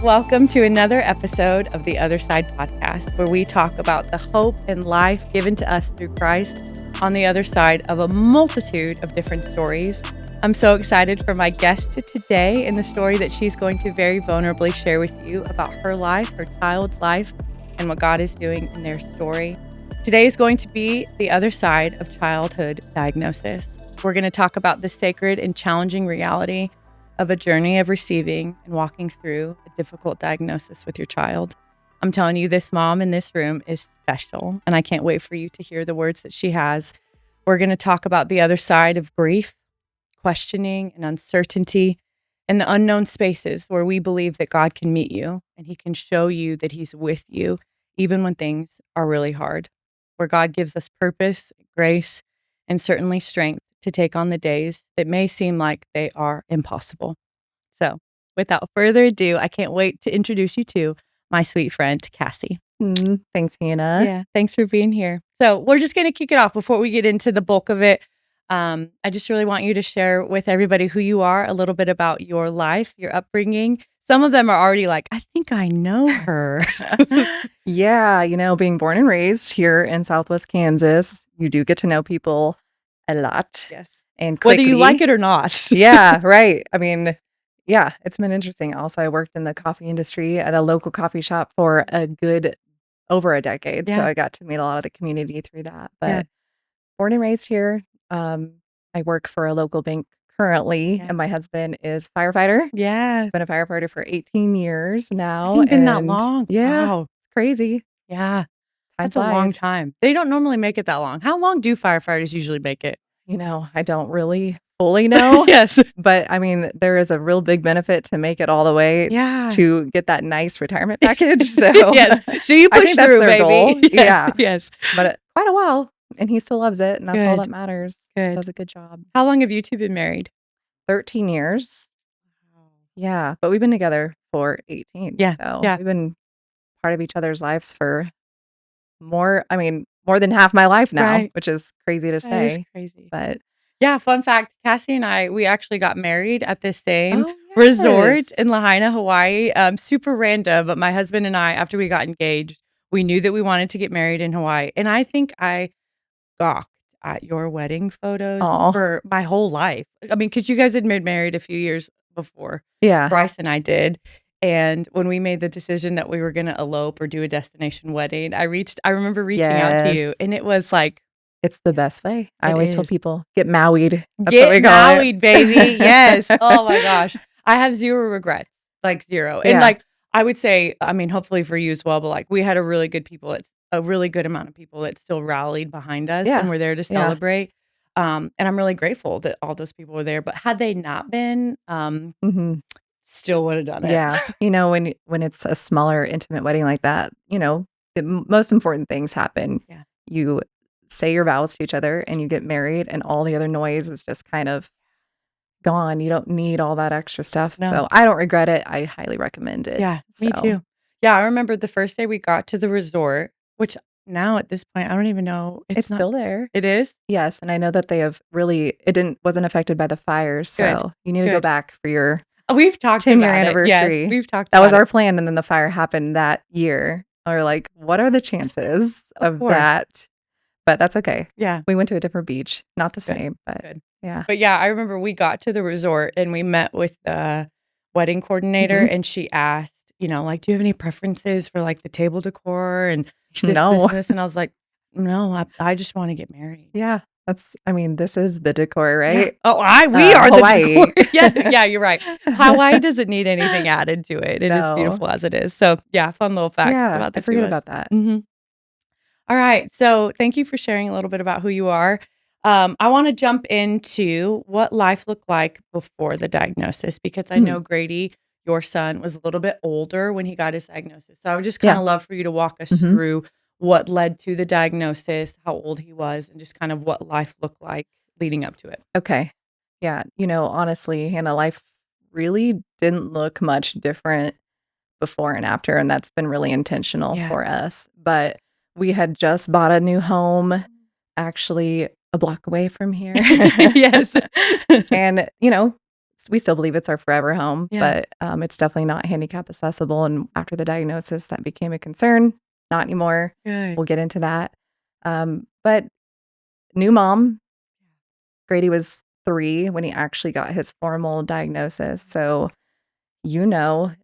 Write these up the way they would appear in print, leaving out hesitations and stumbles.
welcome to another episode of the Otherside Podcast, where we talk about the hope and life given to us through Christ on the other side of a multitude of different stories. I'm so excited for my guest today and the story that she's going to very vulnerably share with you about her life, her child's life, and what God is doing in their story. Today is going to be the other side of childhood diagnosis. We're going to talk about the sacred and challenging reality of a journey of receiving and walking through a difficult diagnosis with your child. I'm telling you, this mom in this room is special, and I can't wait for you to hear the words that she has. We're going to talk about the other side of grief, questioning and uncertainty, and the unknown spaces where we believe that God can meet you and he can show you that he's with you, even when things are really hard, where God gives us purpose, grace, and certainly strength to take on the days that may seem like they are impossible. So without further ado, I can't wait to introduce you to my sweet friend, Cassie. Thanks, Hannah. Yeah, thanks for being here. So we're just going to kick it off before we get into the bulk of it. I just really want you to share with everybody who you are, a little bit about your life, your upbringing. Some of them are already like, I think I know her. Yeah, being born and raised here in Southwest Kansas, you do get to know people a lot. Yes. And quickly. Whether you like it or not. Yeah, right. I mean, yeah, it's been interesting. Also, I worked in the coffee industry at a local coffee shop for over a decade. Yeah. So I got to meet a lot of the community through that. But Yeah. born and raised here, I work for a local bank currently, Yeah. and my husband is firefighter. Yeah. Been a firefighter for 18 years now. Hasn't been that and long. Yeah, Wow. it's crazy. Yeah. Time That's a long flies. time. They don't normally make it that long. How long do firefighters usually make it? I don't really fully know, Yes. but I mean, there is a real big benefit to make it all the way Yeah. to get that nice retirement package. So Yes. So you I push think that's through, their baby. goal. Yes. Yeah. Yes. But quite a while, and he still loves it, and that's all Good. that matters. Good. Does a good job. How long have you two been married? 13 years. Yeah, but we've been together for 18. Yeah, So yeah. we've been part of each other's lives for more than half my life now, Right. which is crazy to That is say. crazy. But Yeah, fun fact, Cassie and I, we actually got married at the same oh, resort yes. in Lahaina, Hawaii. Super random, but my husband and I, after we got engaged, we knew that we wanted to get married in Hawaii. And I think I gawked at your wedding photos Aw. for my whole life. I mean, because you guys had been married a few years before. Yeah. Bryce and I did. And when we made the decision that we were going to elope or do a destination wedding, I remember reaching out to you, Yes. and it was like, It's the best way. I It always tell is. people, get Maui'd. That's get what we call married, it. baby. Yes. Oh my gosh. I have zero regrets, like zero. And Yeah. like, I would say, I mean, hopefully for you as well, but like we had a really good amount of people that still rallied behind us Yeah. and were there to Yeah. celebrate. And I'm really grateful that all those people were there. But had they not been, hmm still would have done it. Yeah. When it's a smaller, intimate wedding like that, the most important things happen. Yeah. You say your vows to each other and you get married, and all the other noise is just kind of gone. You don't need all that extra stuff. No. So I don't regret it. I highly recommend it. Yeah, me So, too. Yeah, I remember the first day we got to the resort, which now at this point, I don't even know. It's not, still there. It is? Yes. And I know that they have wasn't affected by the fires. Good. So you need to go Good. back for your We've talked 10-year about it. Yes, anniversary. we've talked That about was our it. plan, and then the fire happened that year. Or like, what are the chances Of of course. that? But that's okay. Yeah. We went to a different beach. Not the Good, same, but good. yeah. But yeah, I remember we got to the resort and we met with the wedding coordinator, Mhm. and she asked, like, do you have any preferences for like the table decor and this, No. this, and this? And I was like, no, I just want to get married. Yeah. This is the decor, right? Yeah. Oh, we are Hawaii. the decor. Yeah, you're right. Hawaii doesn't need anything added to it. It is No. beautiful as it is. So yeah, fun little fact Yeah. about the I forget two of us. about that. Mhm. All right. So thank you for sharing a little bit about who you are. I want to jump into what life looked like before the diagnosis, because I know Grady, your son, was a little bit older when he got his diagnosis. So I would just kind of love for you to walk us Mhm. through what led to the diagnosis, how old he was, and just kind of what life looked like leading up to it. Okay. Yeah. Honestly, Hannah, life really didn't look much different before and after, and that's been really intentional Yeah. for us. But we had just bought a new home, actually a block away from here. Yes. And, we still believe it's our forever home, Yeah. but it's definitely not handicap accessible. And after the diagnosis, that became a concern. Not anymore. Good. We'll get into that. But new mom, Grady was 3 when he actually got his formal diagnosis. So,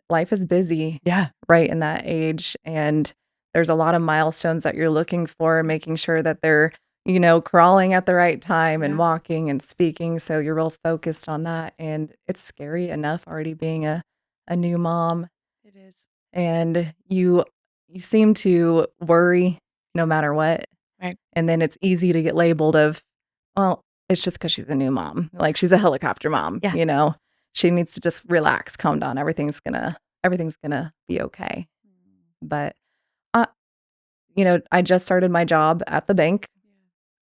life is busy Yeah. right in that age. And there's a lot of milestones that you're looking for, making sure that they're, crawling at the right time and Yeah. walking and speaking. So you're real focused on that. And it's scary enough already being a new mom. It is. And you seem to worry no matter what. Right. And then it's easy to get labeled of, well, it's just because she's a new mom. Like she's a helicopter mom, Yeah. She needs to just relax, calm down. Everything's gonna be okay. But uh, I just started my job at the bank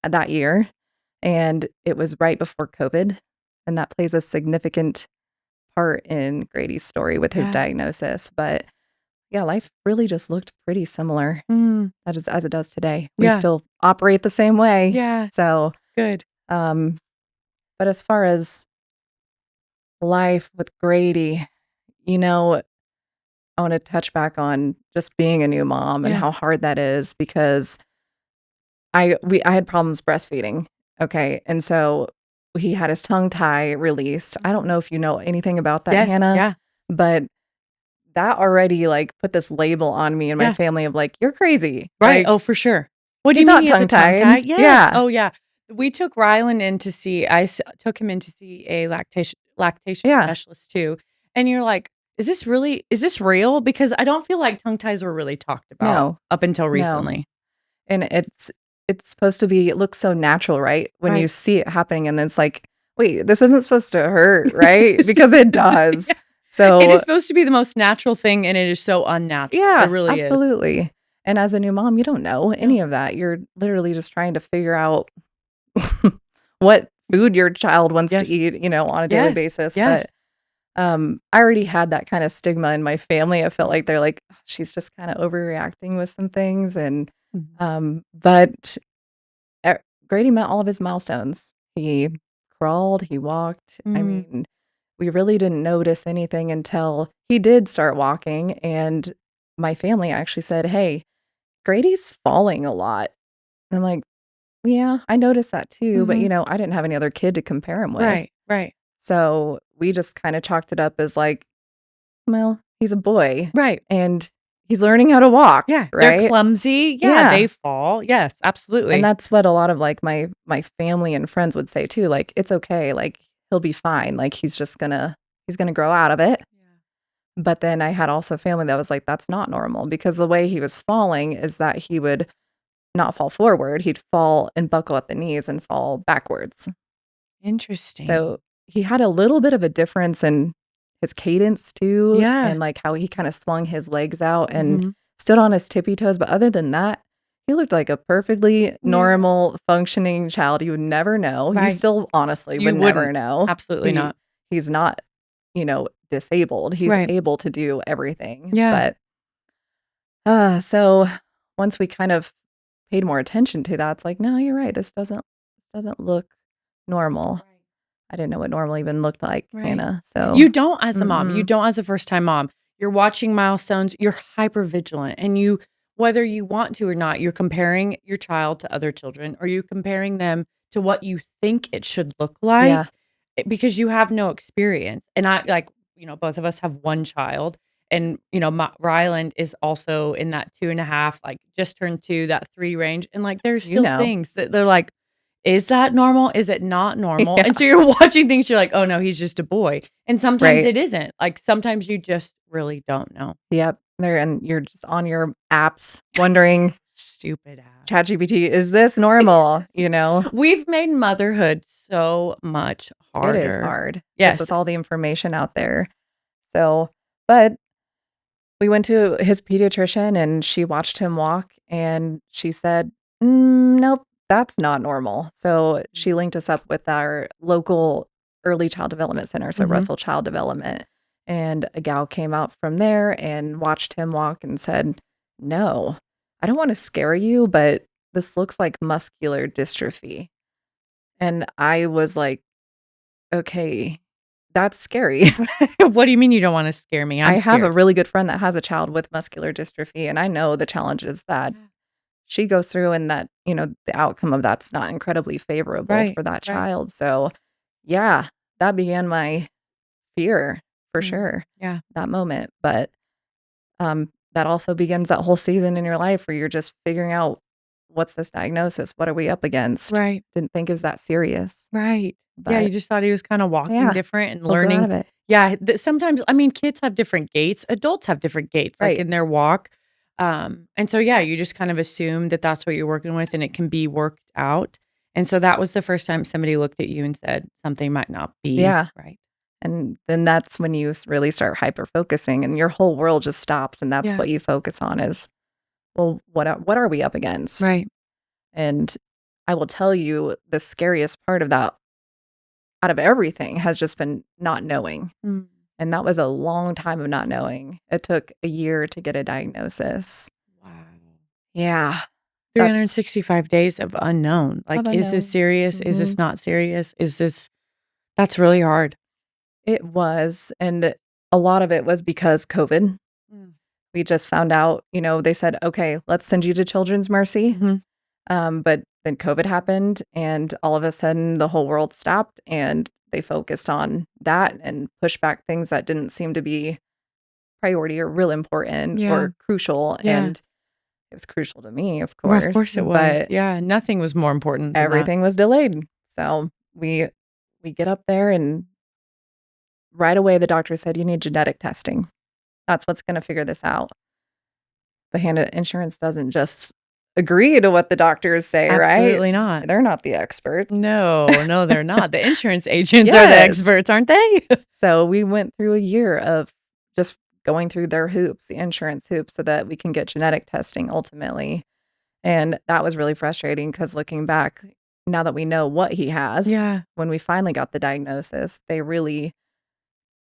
that year, and it was right before COVID, and that plays a significant part in Grady's story with his Yeah. diagnosis. But yeah, life really just looked pretty similar as it does today. We Yeah. still operate the same way. Yeah. So, Good. but as far as life with Grady, I want to touch back on just being a new mom and Yeah. how hard that is because I had problems breastfeeding. Okay. And so he had his tongue tie released. I don't know if you know anything about that, Yes. Hannah, Yeah. but that already like put this label on me and my Yeah. family of like, you're crazy. Right. Like, For sure. What do he's you mean not he has a tongue tie? tongue-tied. Yes. Yeah. Oh, yeah. We took Rylan in to see, took him in to see a lactation Yeah. specialist too. And you're like, is this real? Because I don't feel like tongue ties were really talked about No. up until No. recently. And it's supposed to be, it looks so natural, right? When you Right. see it happening and then it's like, wait, this isn't supposed to hurt, right? Because it does. Yeah. So It is supposed to be the most natural thing, and it is so unnatural. yeah, It really is. absolutely. And as a new mom, you don't know any No. of that. You're literally just trying to figure out what food your child wants Yes. to eat, on a daily Yes. basis. Yes. But I already had that kind of stigma in my family. I felt like they're like, "Oh, she's just kind of overreacting with some things." And but Grady met all of his milestones. He crawled, he walked. I mean, we really didn't notice anything until he did start walking. And my family actually said, "Hey, Grady's falling a lot." And I'm like, "Yeah, I noticed that too." But, I didn't have any other kid to compare him with. Right. Right. So we just kind of chalked it up as like, well, he's a boy. Right. And he's learning how to walk. Yeah. Right. They're clumsy. Yeah. Yeah. They fall. Yes. Absolutely. And that's what a lot of like my family and friends would say too. Like, it's okay. Like, he'll be fine. Like, he's gonna grow out of it. Yeah. But then I had also family that was like, that's not normal because the way he was falling is that he would not fall forward. He'd fall and buckle at the knees and fall backwards. Interesting. So he had a little bit of a difference in his cadence too. Yeah. And like how he kind of swung his legs out and stood on his tippy toes. But other than that, he looked like a perfectly normal functioning child. You would never know. Right. You still honestly You would never wouldn't. know. Absolutely not. He's not, disabled. He's Right. able to do everything. Yeah. But so once we kind of paid more attention to that, it's like, no, you're right. This doesn't look normal. Right. I didn't know what normal even looked like, Right. Hannah. So You don't as a mom. You Mhm. don't as a first-time mom. You're watching milestones. You're hyper vigilant, and whether you want to or not, you're comparing your child to other children, or you're comparing them to what you think it should look like. Yeah. Because you have no experience. And I both of us have one child, and Ryland is also in that 2.5, like just turned 2, that 3 range, and like there's still things that they're like, is that normal? Is it not normal? Yeah. And so you're watching things, you're like, oh no, he's just a boy. And sometimes Right. it isn't. Like sometimes you just really don't know. Yep. And you're just on your apps wondering, Stupid ass. ChatGPT, is this normal? We've made motherhood so much harder. It is hard. Yes. Just with all the information out there. So, but we went to his pediatrician and she watched him walk and she said, nope, that's not normal. So she linked us up with our local early child development center, so Russell Child Development. And a gal came out from there and watched him walk and said, no, I don't want to scare you, but this looks like muscular dystrophy. And I was like, okay, that's scary. What do you mean you don't wanna scare me? I'm I have a scared. really good friend that has a child with muscular dystrophy, and I know the challenges that Yeah. she goes through and that, the outcome of that's not incredibly favorable Right, for that right. child. So, yeah, that began my fear for Mm, sure, yeah, that moment. But that also begins that whole season in your life where you're just figuring out what's this diagnosis? What are we up against? right, Didn't think it was that serious, right. Yeah, you but just thought he was kinda walking yeah, different and we'll grow out learning. of it. Yeah, sometimes I mean, kids have different gaits, adults have different gaits, like, Right. in their walk, and so, yeah, you just kind of assume that that's what you're working with, and it can be worked out, and so that was the first time somebody looked at you and said, "Something might not be Yeah. right." And then that's when you really start hyper focusing and your whole world just stops. And that's Yeah, what you focus on is, well, what are we up against? right. And I will tell you the scariest part of that out of everything has just been not knowing. Mm, And that was a long time of not knowing. It took a year to get a diagnosis. wow. Yeah, that's 365 days of unknown, like, of is this unknown. serious? Is Hmm. this not serious? Is this That's really hard. It was. And a lot of it was because COVID. Mm. We just found out, they said, okay, let's send you to Children's Mercy. Mhm. But then COVID happened, and all of a sudden, the whole world stopped, and they focused on that and pushed back things that didn't seem to be priority or real important Yeah, or crucial. yeah. And it was crucial to me, of Well, of course, course it was. but Yeah, nothing was more important than that. everything was delayed. So we get up there, and right away, the doctor said, "You need genetic testing. That's what's going to figure this out." But insurance doesn't just agree to what the doctors say, right? Absolutely not. They're not the experts. No, no, they're not. The insurance agents are the Yes. experts, aren't they? So we went through a year of just going through their hoops, the insurance hoops, so that we can get genetic testing ultimately. And that was really frustrating because looking back, now that we know what he has, Yeah. when we finally got the diagnosis, they really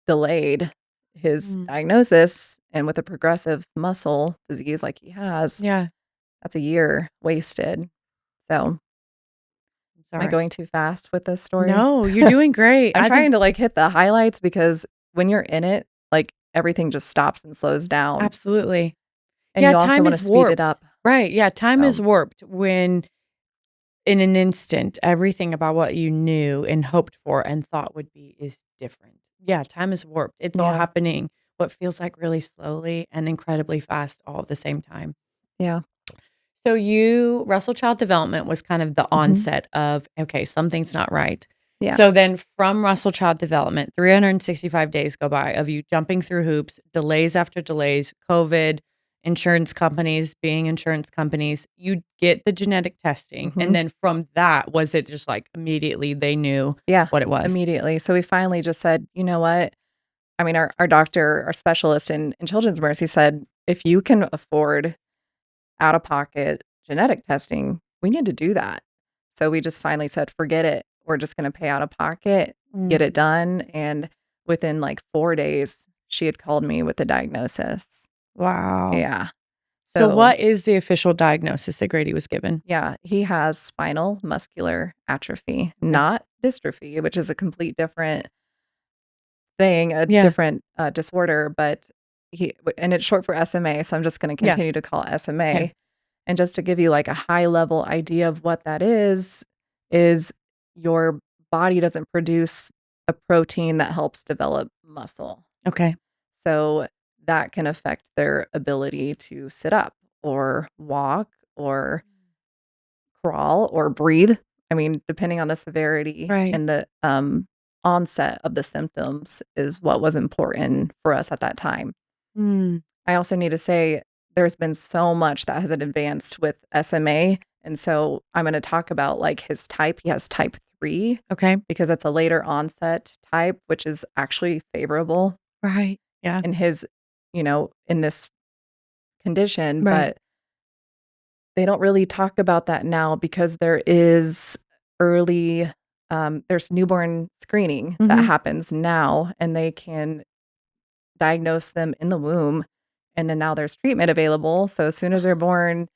delayed his Mm. diagnosis. And with a progressive muscle disease like he has, Yeah. that's a year wasted. So, I'm am I sorry. going too fast with this story? No, you're doing great. I'm I think trying to like hit the highlights because when you're in it, like everything just stops and slows down. absolutely. And Yeah, you also time want to is speed it warped. up. Right. Yeah, time is So, warped when in an instant everything about what you knew and hoped for and thought would be is different. Yeah, time is warped. It's all yeah. happening what feels like really slowly and incredibly fast all at the same time. Yeah. So Russell Child Development was kind of the Mhm. onset of, okay, something's not right. Yeah. So then from Russell Child Development, 365 days go by of you jumping through hoops, delays after delays, COVID, insurance companies being insurance companies. You get the genetic testing. And Mhm. then from that, was it just like immediately they knew Yeah. what it was? Immediately. So we finally just said, you know what? I mean, our doctor, our specialist in Children's Mercy said, if you can afford out of pocket genetic testing, we need to do that. So we just finally said, forget it. We're just going to pay out of pocket, get it Mm, done. And within like 4 days, she had called me with the diagnosis. wow. Yeah. So So, what is the official diagnosis that Grady was given? yeah, he has spinal muscular atrophy, Okay. not dystrophy, which is a complete different thing, a Yeah. different disorder. But and it's short for SMA. So I'm just going to Yeah. continue to call it Okay. SMA. And just to give you like a high level idea of what that is your body doesn't produce a protein that helps develop muscle. Okay. So that can affect their ability to sit up or walk or crawl or breathe. I mean, depending on the severity Right. and the onset of the symptoms is what was important for us at that time. Mm, I also need to say there's been so much that has advanced with SMA. And so I'm going to talk about like his type. He has type 3 okay. because it's a later onset type, which is actually favorable Right. Yeah. in in this condition. Right. But they don't really talk about that now because there is early, there's newborn screening that Mhm. happens now, and they can diagnose them in the womb. And then now there's treatment available. So as soon as they're born,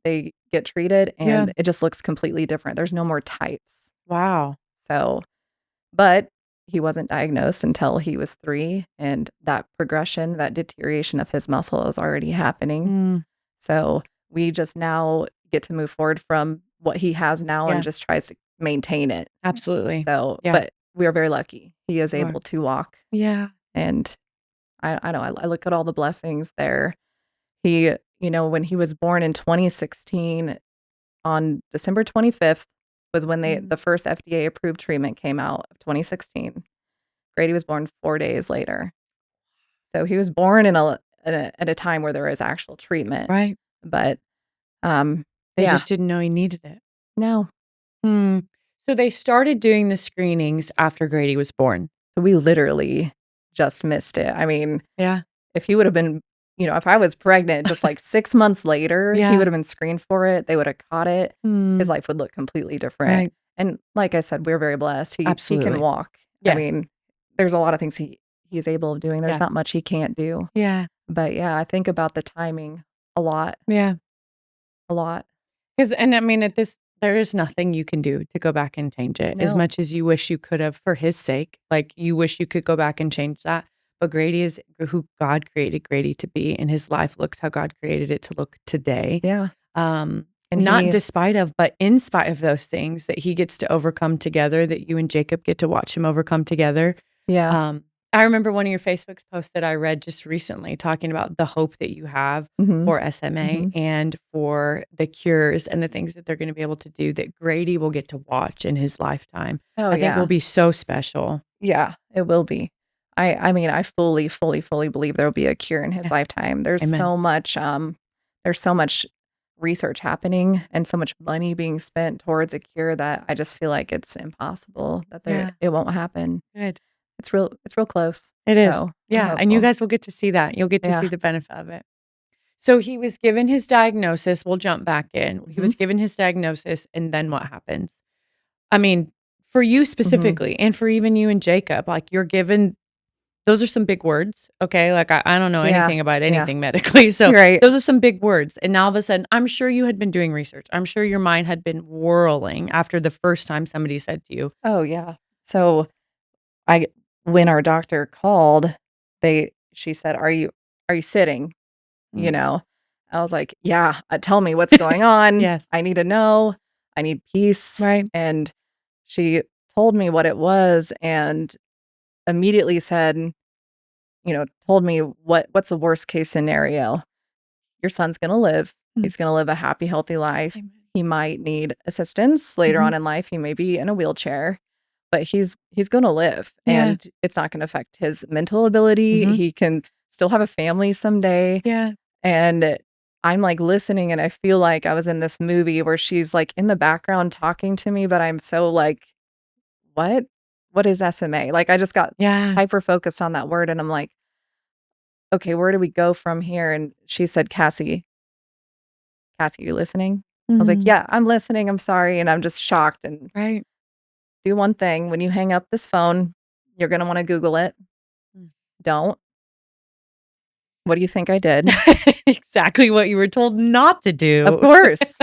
they get treated Yeah. and it just looks completely different. There's no more types. Wow. So, but he wasn't diagnosed until he was 3, and that progression, that deterioration of his muscle is already happening. Mm, So, we just now get to move forward from what he has now and yeah, just tries to maintain it. absolutely. So, Yeah, but we are very lucky. He is you are. able to walk, Yeah. and I know I look at all the blessings there. He when he was born in 2016, on December 25th was when the Mm, first FDA approved treatment came out of 2016. Grady was born 4 days later. So he was born in at a time where there is actual treatment, right. but, um, They yeah, just didn't know he needed it. no. Hmm. So they started doing the screenings after Grady was born. So we literally just missed it. I mean, Yeah. if he would have been if I was pregnant just, like, 6 months later, he Yeah. would have been screened for it, they would have caught it, his Mm, life would look completely different, right. and like I said, we're very blessed. He can Absolutely. walk. I Yes. mean, there's a lot of things he's able of doing, there's Yeah. not much he can't do, Yeah. but, yeah, I think about the timing a lot, Yeah. a lot. And I mean, there is nothing you can do to go back and change it as No. much as you wish you could have for his sake. Like, you wish you could go back and change that. But Grady is who God created Grady to be, and his life looks how God created it to look today. Yeah, and Not despite of, but in spite of those things that he gets to overcome together, that you and Jacob get to watch him overcome together. yeah. I remember one of your Facebook's posts that I read just recently talking about the hope that you have Mhm, for SMA mhm. and for the cures and the things that they're going to be able to do that Grady will get to watch in his lifetime. Oh, I think will yeah. be so special. Yeah, it will be. I mean, I fully, fully, fully believe there will be a cure in his Yeah. lifetime. Amen. There's so much research happening and so much money being spent towards a cure that I just feel like it's impossible that Yeah. it won't happen. Good. It's real close. It is. So, I'm Yeah. And you hopeful. guys will get to see that. You'll get to see Yeah. the benefit of it. So he was given his diagnosis. We'll jump back in. He Mhm, was given his diagnosis, and then what happens? I mean, for you mhm. specifically, and for even you and Jacob, like, you're given those are some big words, okay? Like, I don't know Yeah, anything about yeah. anything medically, so You're right. those are some big words, and now all of a sudden, I'm sure you had been doing research. I'm sure your mind had been whirling after the first time somebody said to you, Oh, yeah. So, I when our doctor called, she said, "Are you sitting?" You Mm. know? I was like, "Yeah, tell me what's going on. Yes, I need to know. I need peace." right. And she told me what it was and immediately said, told me what's the worst case scenario? Your son's gonna live. Mm. He's gonna live a happy, healthy life. Amen. He might need assistance later Mhm. on in life. He may be in a wheelchair, but he's gonna live, Yeah. and it's not gonna affect his mental ability. Mhm. He can still have a family someday. Yeah. And I'm, like, listening, and I feel like I was in this movie where she's, like, in the background talking to me, but I'm so, like, "What? What is SMA?" Like, I just got Yeah. hyper focused on that word, and I'm like, "Okay, where do we go from here?" And she said, Cassie, you listening?" I was like, Mhm. "Yeah, I'm listening, I'm sorry," and I'm just shocked, and Right. do one thing, when you hang up this phone, you're gonna wanna Google it. Mm. Don't. What do you think I did? Exactly what you were told not to Of do. course.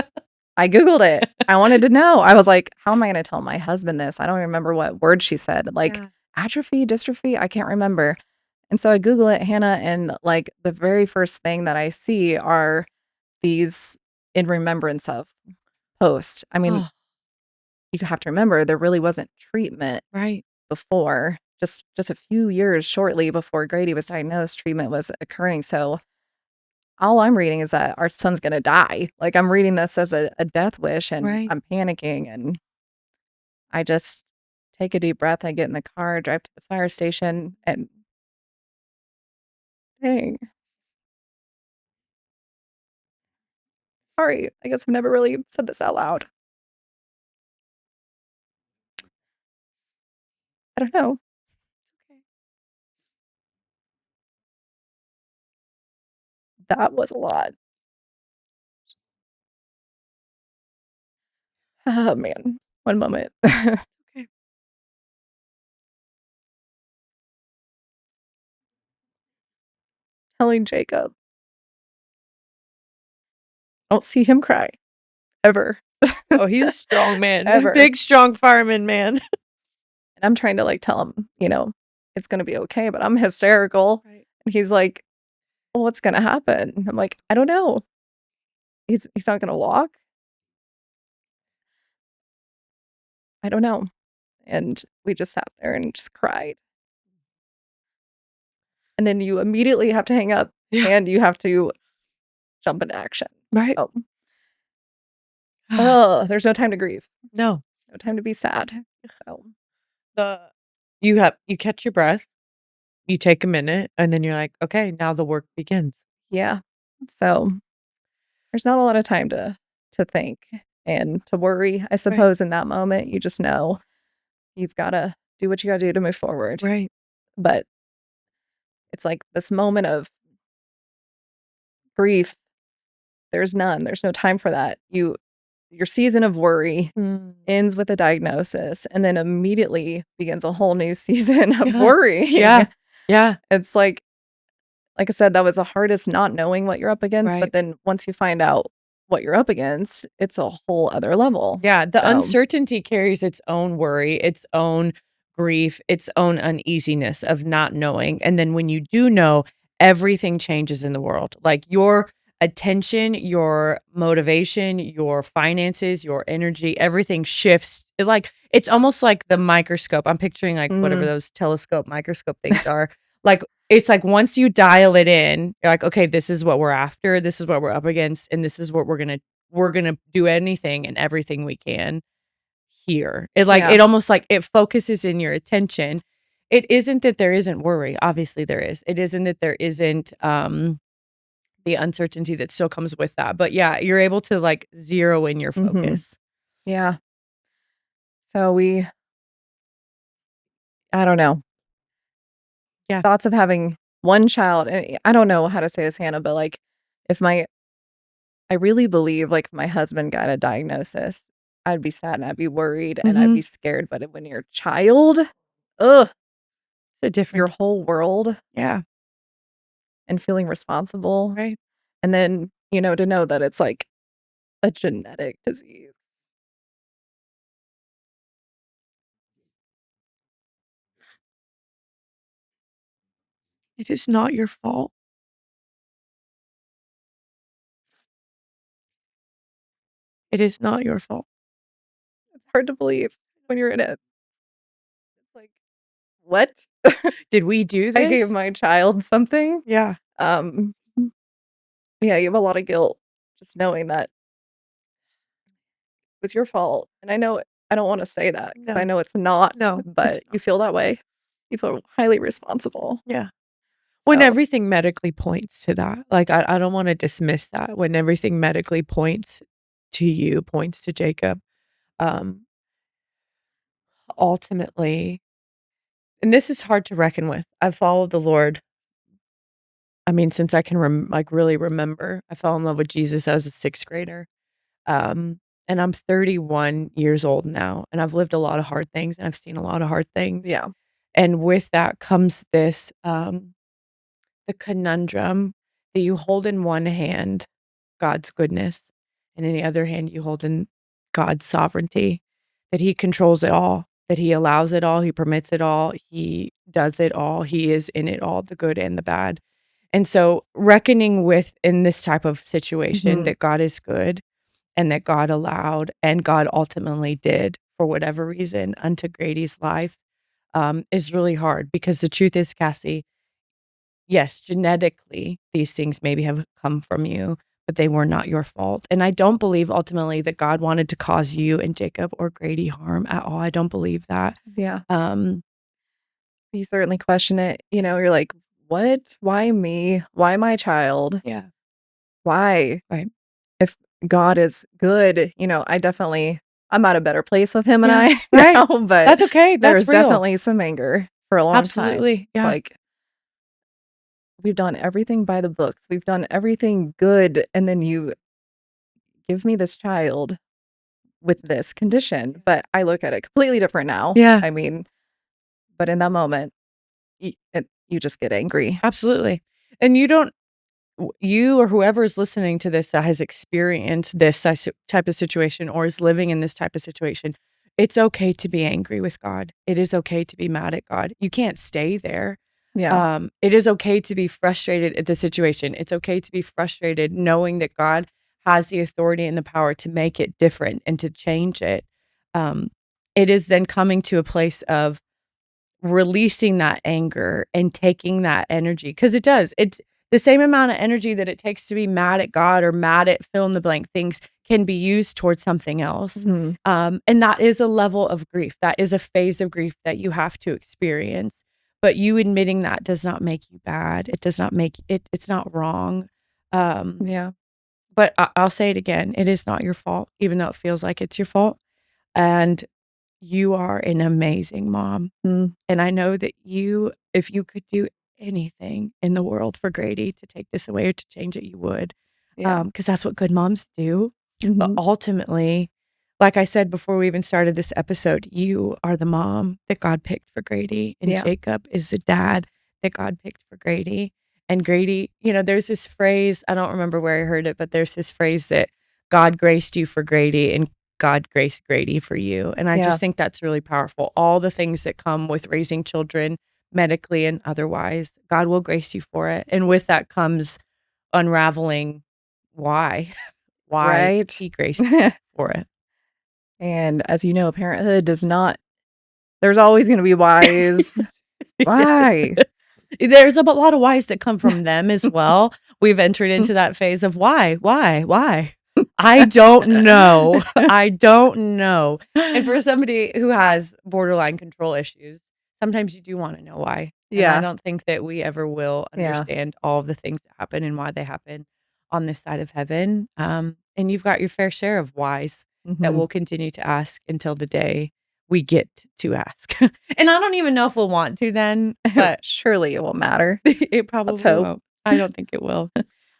I Googled it. I wanted to know. I was like, "How am I gonna tell my husband this?" I don't remember what word she said, like, Yeah. atrophy, dystrophy? I can't remember. And so I Google it, Hannah, and, like, the very first thing that I see are these in remembrance of posts. I mean, Oh, you have to remember there really wasn't treatment right. before. Just a few years shortly before Grady was diagnosed, treatment was occurring, so all I'm reading is that our son's gonna die. Like, I'm reading this as a death wish, and Right. I'm panicking, and I just take a deep breath, I get in the car, drive to the fire station, and dang, sorry, I guess I've never really said this out loud. I don't know. Okay. That was a lot. Oh, man. One moment. Okay. Telling Jacob, "Don't see him cry, ever, Oh, he's a strong man. ever." Big, strong fireman man. And I'm trying to like tell him, it's going to be okay, but I'm hysterical. Right. And he's like, well, what's going to happen? And I'm like, I don't know. He's not going to walk. I don't know. And we just sat there and just cried. And then you immediately have to hang up and you have to jump into action. Right. Oh, there's no time to grieve. No time to be sad. So you catch your breath, you take a minute, and then you're like, okay, now the work begins. Yeah. So there's not a lot of time to think and to worry. I suppose in that moment, you just know you've got to do what you got to do to move forward. Right. But it's like this moment of grief. There's none. There's no time for that. Your season of worry ends with a diagnosis and then immediately begins a whole new season of worry. Yeah. It's like I said, that was the hardest, not knowing what you're up against. Right. But then once you find out what you're up against, it's a whole other level. Yeah. The uncertainty carries its own worry, its own grief, its own uneasiness of not knowing. And then when you do know, everything changes in the world. Like your attention, your motivation, your finances, your energy, everything shifts. It's almost like the microscope. I'm picturing like whatever those telescope microscope things are. Like it's like once you dial it in, you're like, okay, this is what we're after, this is what we're up against, and this is what we're gonna do anything and everything we can here. It almost like it focuses in your attention. It isn't that there isn't worry. Obviously there is. It isn't that there isn't the uncertainty that still comes with that. But yeah, you're able to like zero in your focus. Yeah. So I don't know. Yeah. Thoughts of having one child. And I don't know how to say this, Hannah, but like I really believe like if my husband got a diagnosis, I'd be sad and I'd be worried and I'd be scared. But when you're a child, it's a different your whole world. Yeah. And feeling responsible. Right. And then, to know that it's like a genetic disease. It is not your fault. It is not your fault. It's hard to believe when you're in it. It's like, what? Did we do this? I gave my child something. Yeah. Yeah, you have a lot of guilt just knowing that it was your fault. And I know I don't want to say that because I know it's not, but you feel that way. You feel highly responsible. Yeah. When everything medically points to that, like I don't want to dismiss that. When everything medically points to you, points to Jacob, ultimately, and this is hard to reckon with. I've followed the Lord. I mean, since I can really remember, I fell in love with Jesus as a 6th grader. And I'm 31 years old now, and I've lived a lot of hard things, and I've seen a lot of hard things. Yeah. And with that comes this, the conundrum that you hold in one hand God's goodness, and in the other hand, you hold in God's sovereignty, that He controls it all, that He allows it all, He permits it all, He does it all, He is in it all, the good and the bad. And so reckoning with in this type of situation that God is good and that God allowed and God ultimately did for whatever reason unto Grady's life is really hard, because the truth is, Cassie, yes, genetically, these things maybe have come from you, but they were not your fault. And I don't believe ultimately that God wanted to cause you and Jacob or Grady harm at all. I don't believe that. Yeah. You certainly question it. You're like, what? Why me? Why my child? Yeah. Why? Right. If God is good, I'm at a better place with him and I right. now, but that's okay. That's there's real. definitely some anger for a long time. Absolutely. Yeah. Like, we've done everything by the books. We've done everything good. And then you give me this child with this condition. But I look at it completely different now. Yeah. I mean, but in that moment, you just get angry. Absolutely. And you or whoever is listening to this that has experienced this type of situation or is living in this type of situation, it's okay to be angry with God. It is okay to be mad at God. You can't stay there. Yeah. It is okay to be frustrated at the situation. It's okay to be frustrated knowing that God has the authority and the power to make it different and to change it. It is then coming to a place of releasing that anger and taking that energy, because it does. It's the same amount of energy that it takes to be mad at God or mad at fill in the blank things can be used towards something else. Mhm. And that is a level of grief. That is a phase of grief that you have to experience. But you admitting that does not make you bad. It does not make it, it's not wrong. Yeah. But I'll say it again. It is not your fault, even though it feels like it's your fault. And you are an amazing mom. Mm. And I know that you, if you could do anything in the world for Grady to take this away or to change it, you would. Yeah. Because that's what good moms do. But Mhm. ultimately, like I said before we even started this episode, you are the mom that God picked for Grady, and Yeah. Jacob is the dad that God picked for Grady. And Grady, there's this phrase, I don't remember where I heard it, but there's this phrase that God graced you for Grady and God graced Grady for you. And I Yeah. just think that's really powerful. All the things that come with raising children, medically and otherwise, God will grace you for it. And with that comes unraveling why Right. he graced you for it. And as you know, parenthood does not there's always gonna be whys. Yeah. Why? There's a lot of whys that come from them as well. We've entered into that phase of why? I don't know. I don't know. And for somebody who has borderline control issues, sometimes you do want to know why. And I Yeah. don't think that we ever will Yeah. understand all of the things that happen and why they happen on this side of heaven. And you've got your fair share of whys that Mhm. we'll continue to ask until the day we get to ask. And I don't even know if we'll want to then, but Surely it won't matter. it Let's probably hope. won't. I don't think it will.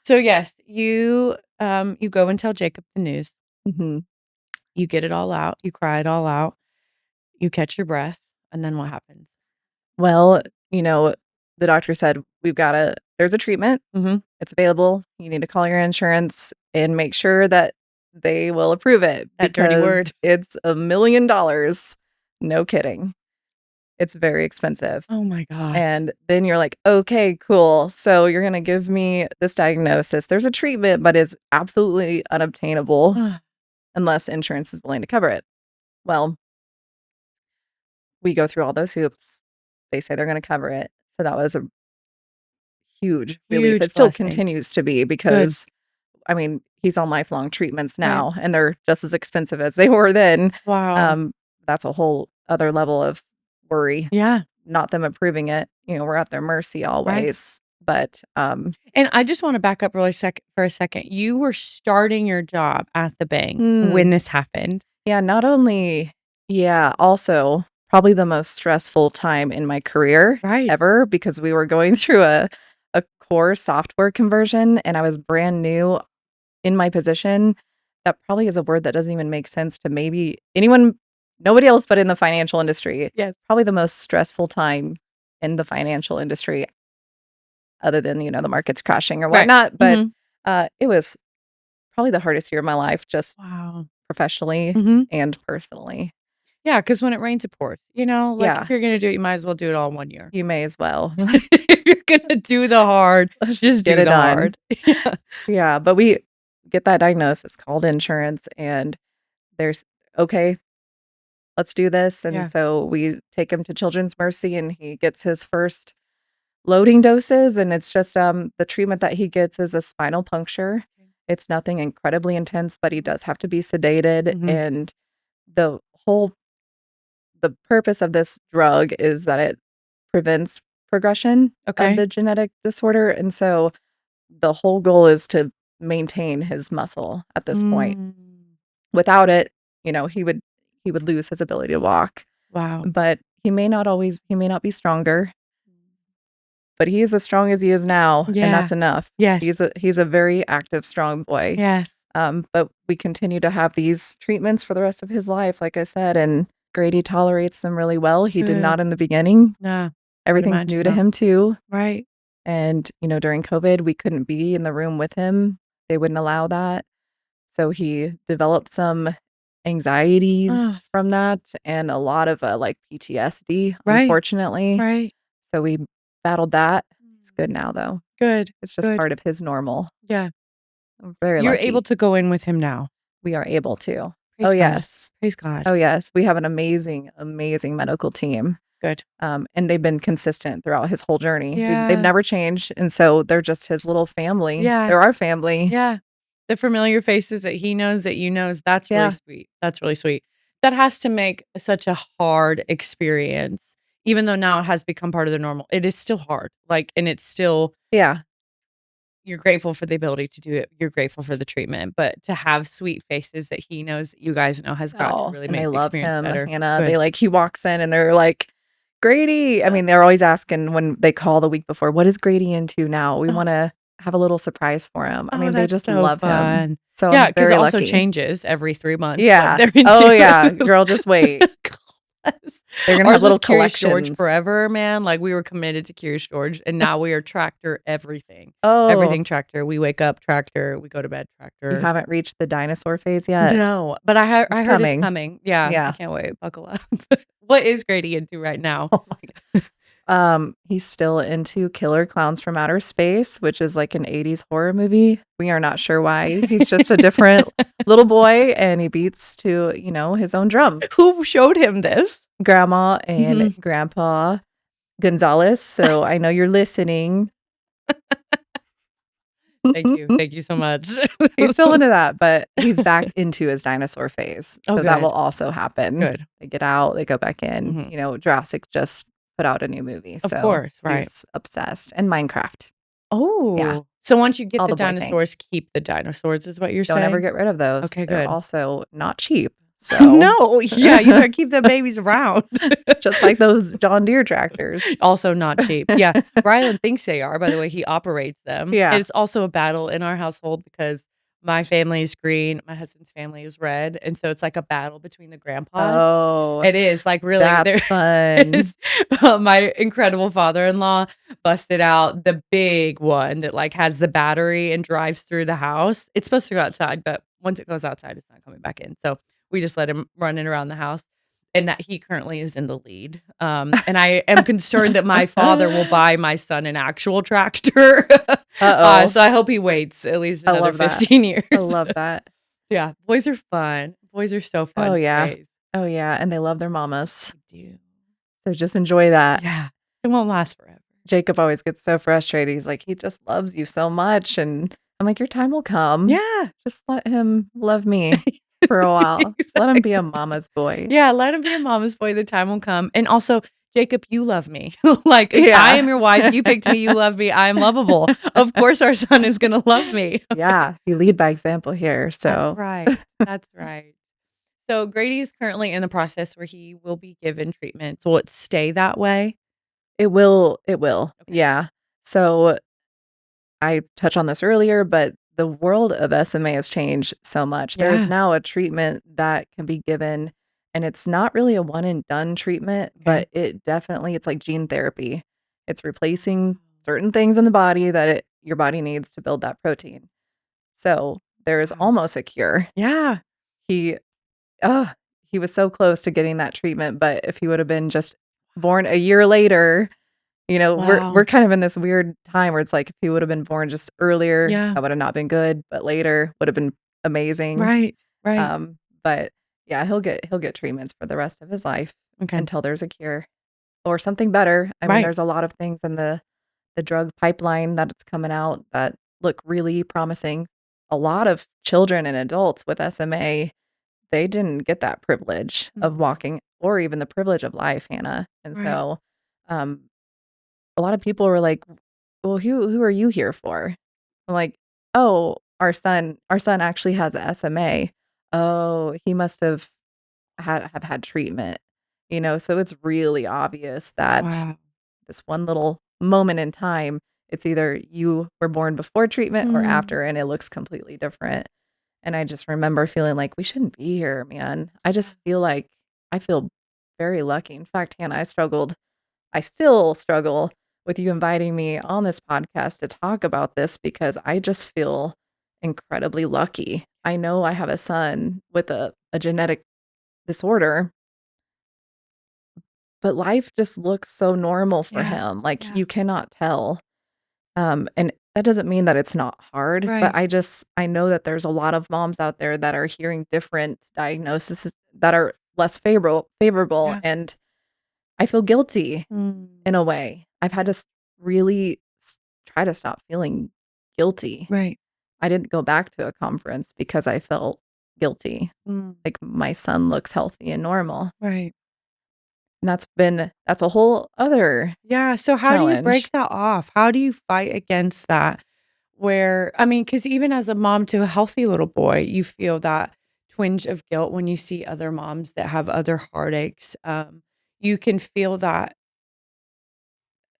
So yes, you go and tell Jacob the news. Mhm. You get it all out. You cry it all out. You catch your breath, and then what happens? Well, the doctor said, there's a treatment. Mhm. It's available. You need to call your insurance and make sure that they will approve it That dirty because word. it's $1 million. No kidding. It's very expensive. Oh my gosh. And then you're like, okay, cool. So you're going to give me this diagnosis. There's a treatment, but it's absolutely unobtainable unless insurance is willing to cover it. Well, we go through all those hoops. They say they're going to cover it. So that was a huge relief. Huge It still blessing. continues to be because, I mean, he's on lifelong treatments now and they're just as expensive as they were then. Wow. That's a whole other level of worry. Yeah. Not them approving it. We're at their mercy always. But And I just want to back up really for a second. You were starting your job at the bank when this happened. Yeah, not only, also probably the most stressful time in my career ever because we were going through a core software conversion and I was brand new in my position. That probably is a word that doesn't even make sense to maybe nobody else but in the financial industry. Yes. Probably the most stressful time in the financial industry other than, the market's crashing or whatnot. But it was probably the hardest year of my life, just professionally and personally. Yeah, because when it rains, it pours. Yeah. If you're going to do it, you might as well do it all in 1 year. You may as well. If you're going to do the hard, just get do it the done. hard. Yeah, but we get that diagnosis, called insurance, and there's, okay, let's do this. And so we take him to Children's Mercy and he gets his first loading doses. And it's just the treatment that he gets is a spinal puncture. It's nothing incredibly intense, but he does have to be sedated. And the purpose of this drug is that it prevents progression of the genetic disorder. And so the whole goal is to maintain his muscle at this point. Without it, he would lose his ability to walk. Wow. But he may not be stronger. But he is as strong as he is now, and that's enough. Yes. He's a very active, strong boy. Yes. But we continue to have these treatments for the rest of his life, like I said, and Grady tolerates them really well. He did not in the beginning. No. Everything's new to him too. Right. And, during COVID, we couldn't be in the room with him. They wouldn't allow that. So he developed some anxieties from that and a lot of like PTSD, Right. unfortunately. Right. So we battled that. He's good now, though. Good. It's just part of his normal. Yeah. I'm very You're lucky. able to go in with him now. We are able to. Praise Oh, God. yes. Praise God. Oh, yes. We have an amazing, amazing medical team. Good. And they've been consistent throughout his whole journey. Yeah. They've never changed. And so they're just his little family. Yeah. They're our family. Yeah. The familiar faces that he knows, that you knows, that's Yeah. really sweet. That's really sweet. That has to make such a hard experience. Even though now it has become part of the normal, it is still hard. Like, and it's still, Yeah. you're grateful for the ability to do it. You're grateful for the treatment, but to have sweet faces that he knows, that you guys know, has got to really And make they the love experience him, better. Hannah. Good. He walks in and they're like, Grady. I mean, they're always asking when they call the week before, what is Grady into now? We want to have a little surprise for him. I mean, they that's just so love him. fun. So Yeah, I'm because very it also lucky. changes every 3 months. Yeah. What they're into. Oh, yeah. Girl, just wait. They're going to have Ours was little Curious George collections. forever, man. Like, we were committed to Curious George, and now we are Tractor everything. Oh, Everything Tractor. We wake up Tractor. We go to bed you Tractor. haven't reached the dinosaur phase yet? No, but I heard coming. it's coming. Yeah, I Yeah. can't wait. Buckle up. What is Grady into right now? Oh my God. He's still into Killer Clowns from Outer Space, which is like an 80s horror movie. We are not sure why. He's just a different little boy and he beats to, his own drum. Who showed him this? Grandma and Grandpa Gonzalez. So I know you're listening. Thank you. Thank you so much. He's still into that, but he's back into his dinosaur phase. Oh, So that good. will also happen. Good. They get out, they go back in. Mhm. Jurassic just put out a new movie. Of So course, right. he's obsessed. And Minecraft. Oh. So once you get All the the boy thing. dinosaurs, keep the dinosaurs is what you're Don't saying? ever get rid of those. Okay, They're good. also not cheap. So No. Yeah, you gotta keep the babies around. just like those John Deere tractors. Also not cheap. Yeah. Rylan thinks they are, by the way, he operates them. Yeah. It's also a battle in our household because my family is green, my husband's family is red. And so it's like a battle between the grandpas. Oh, It is like really that's fun. my incredible father-in-law busted out the big one that like has the battery and drives through the house. It's supposed to go outside, but once it goes outside, it's not coming back in. So we just let him run it around the house. And that he currently is in the lead. And I am concerned that my father will buy my son an actual tractor. Uh-oh. So I hope he waits at least I another love that. 15 years. I love that. Yeah. Boys are fun. Boys are so fun. Oh, yeah. to raise. Oh, yeah. And they love their mamas. They do. So just enjoy that. Yeah. It won't last forever. Jacob always gets so frustrated. He's like, he just loves you so much. And I'm like, your time will come. Yeah. Just let him love me for a while. Exactly. Let him be a mama's boy. Yeah. Let him be a mama's boy. The time will come. And also, Jacob, you love me. Like, Yeah. I am your wife. You picked me. You love me. I am lovable. Of course, our son is going to love me. Yeah. You lead by example here. So That's right. That's right. So Grady is currently in the process where he will be given treatment. So will it stay that way? it will. Okay. Yeah. So I touched on this earlier, but the world of SMA has changed so much. There is Yeah. now a treatment that can be given, and it's not really a one and done treatment, but it's like gene therapy. It's replacing certain things in the body that your body needs to build that protein. So there is Wow. almost a cure. Yeah. He was so close to getting that treatment, but if he would have been just born a year later, Wow. we're kind of in this weird time where it's like if he would have been born just earlier, Yeah. that would have not been good, but later would have been amazing. Right. Right. But yeah, he'll get treatments for the rest of his life Okay. until there's a cure or something better. I mean, Right. there's a lot of things in the drug pipeline that it's coming out that look really promising. A lot of children and adults with SMA, they didn't get that privilege of walking or even the privilege of life, Hannah. And Right. so a lot of people were like, well, who are you here for? I'm like, oh, our son actually has SMA. Oh, he must have had treatment. So it's really obvious that Wow. this one little moment in time, it's either you were born before treatment or Mm. after, and it looks completely different. And I just remember feeling like we shouldn't be here, man. I just feel like I feel very lucky. In fact, Hannah, I still struggle with you inviting me on this podcast to talk about this because I just feel incredibly lucky. I know I have a son with a a genetic disorder, but life just looks so normal for Yeah. him. Like, Yeah. you cannot tell. And that doesn't mean that it's not hard, but Right. I know that there's a lot of moms out there that are hearing different diagnoses that are less favorable, Yeah. and I feel guilty Mm. in a way. I've had to really try to stop feeling guilty. Right. I didn't go back to a conference because I felt guilty. Mm. Like, my son looks healthy and normal. Right. And that's a whole other Yeah. So how do you challenge. break that off? How do you fight against that? Where, I mean, because even as a mom to a healthy little boy, you feel that twinge of guilt when you see other moms that have other heartaches. You can feel that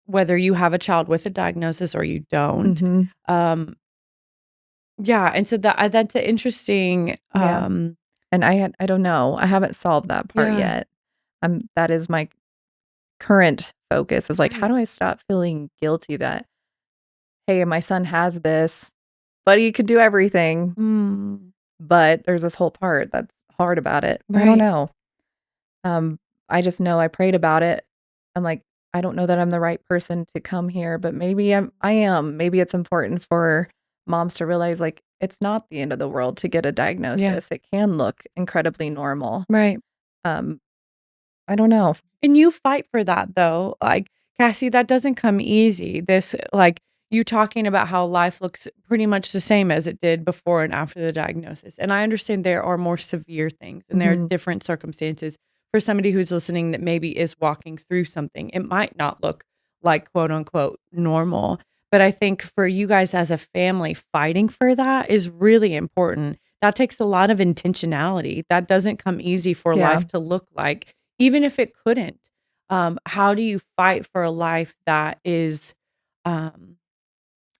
whether you have a child with a diagnosis or you don't. Mhm. Um, yeah. And so that's an interesting, Yeah. And I don't know. I haven't solved that part yeah. yet. That is my current focus, is like, how Right. do I stop feeling guilty that, hey, my son has this, but he could do everything, Mm. but there's this whole part that's hard about it. I don't Right. know. Um, I just know I prayed about it. I'm like, I don't know that I'm the right person to come here, but maybe I am. Maybe it's important for moms to realize, like, it's not the end of the world to get a Yeah. diagnosis. It can look incredibly normal. Right. Um, I don't know. And you fight for that though. Like, Cassie, that doesn't come easy. This, like, you talking about how life looks pretty much the same as it did before and after the diagnosis. And I understand there are more severe things and there are Mhm. different circumstances for somebody who's listening that maybe is walking through something. It might not look like quote unquote normal. But I think for you guys as a family, fighting for that is really important. That takes a lot of intentionality. That doesn't come easy for Yeah. life to look like, even if it couldn't. How do you fight for a life that is um,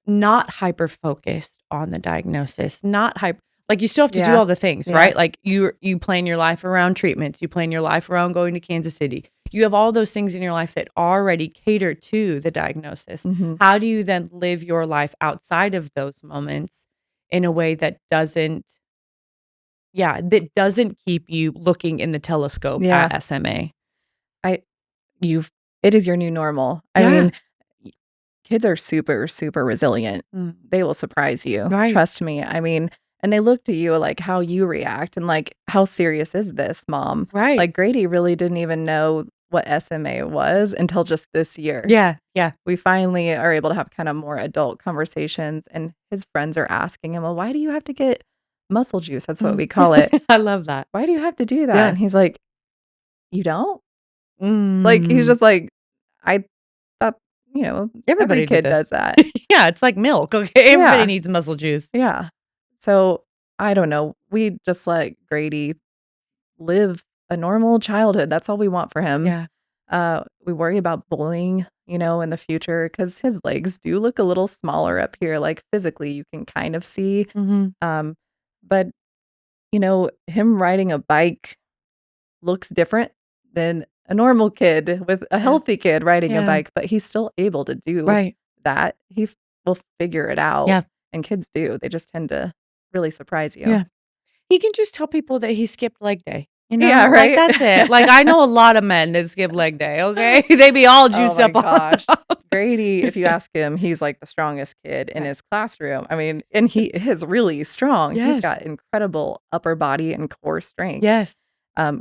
not hyper focused on the diagnosis, not hyper, like you still have to do Yeah. all the things, Yeah. right? Like you plan your life around treatments, you plan your life around going to Kansas City. You have all those things in your life that already cater to the diagnosis. Mhm. How do you then live your life outside of those moments in a way that doesn't, yeah, that doesn't keep you looking in the telescope Yeah. at SMA? I you've it is your new normal. I Yeah. mean, y kids are super, super resilient. Mm. They will surprise you. Right. Trust me. I mean, and they look to you, like, how you react and, like, "How serious is this, mom?" Right. Like, Grady really didn't even know what SMA was until just this year. Yeah. Yeah. We finally are able to have kinda more adult conversations, and his friends are asking him, "Well, why do you have to get muscle juice?" That's what Mm. we call it. I love that. "Why do you have to do that?" Yeah. And he's like, "You don't?" Like, he's Mm. just like, I thought, you know, every Everybody did kid this. does that. Yeah, it's like milk, okay? Everybody Yeah, needs muscle juice. yeah. So, I don't know. We just let Grady live a normal childhood. That's all we want for him. Yeah. We worry about bullying, in the future, because his legs do look a little smaller up here, like, physically, you can kind of see. Mhm. But, him riding a bike looks different than a normal kid with a Yeah. healthy kid riding a Yeah. bike, but he's still able to do Right. that. Will figure it out, Yeah. and kids do. They just tend to really surprise you. Yeah. He can just tell people that he skipped leg day, Yeah, Like, right? that's it. Like, I know a lot of men that skip leg day, okay? They be all Oh juiced my up on gosh. top. Grady, if you ask him, he's like the strongest kid in Yeah. his classroom. I mean, and he is really strong. He's Yes. got incredible upper body and core strength. Yes.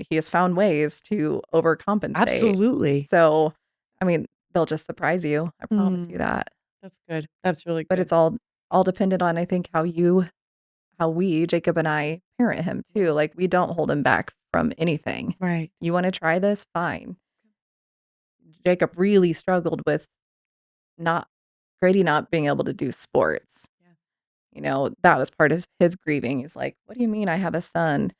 He has found ways to overcompensate. Absolutely. So, I mean, they'll just surprise you. I promise you Mm. that. That's good. That's really But good. it's all dependent on, I think, how we, Jacob and I, parent him too. Like, we don't hold him back from anything. Right. You want to try this? Fine. Jacob really struggled with not Grady not being able to do sports. Yeah. That was part of his grieving. He's like, "What do you mean I have a son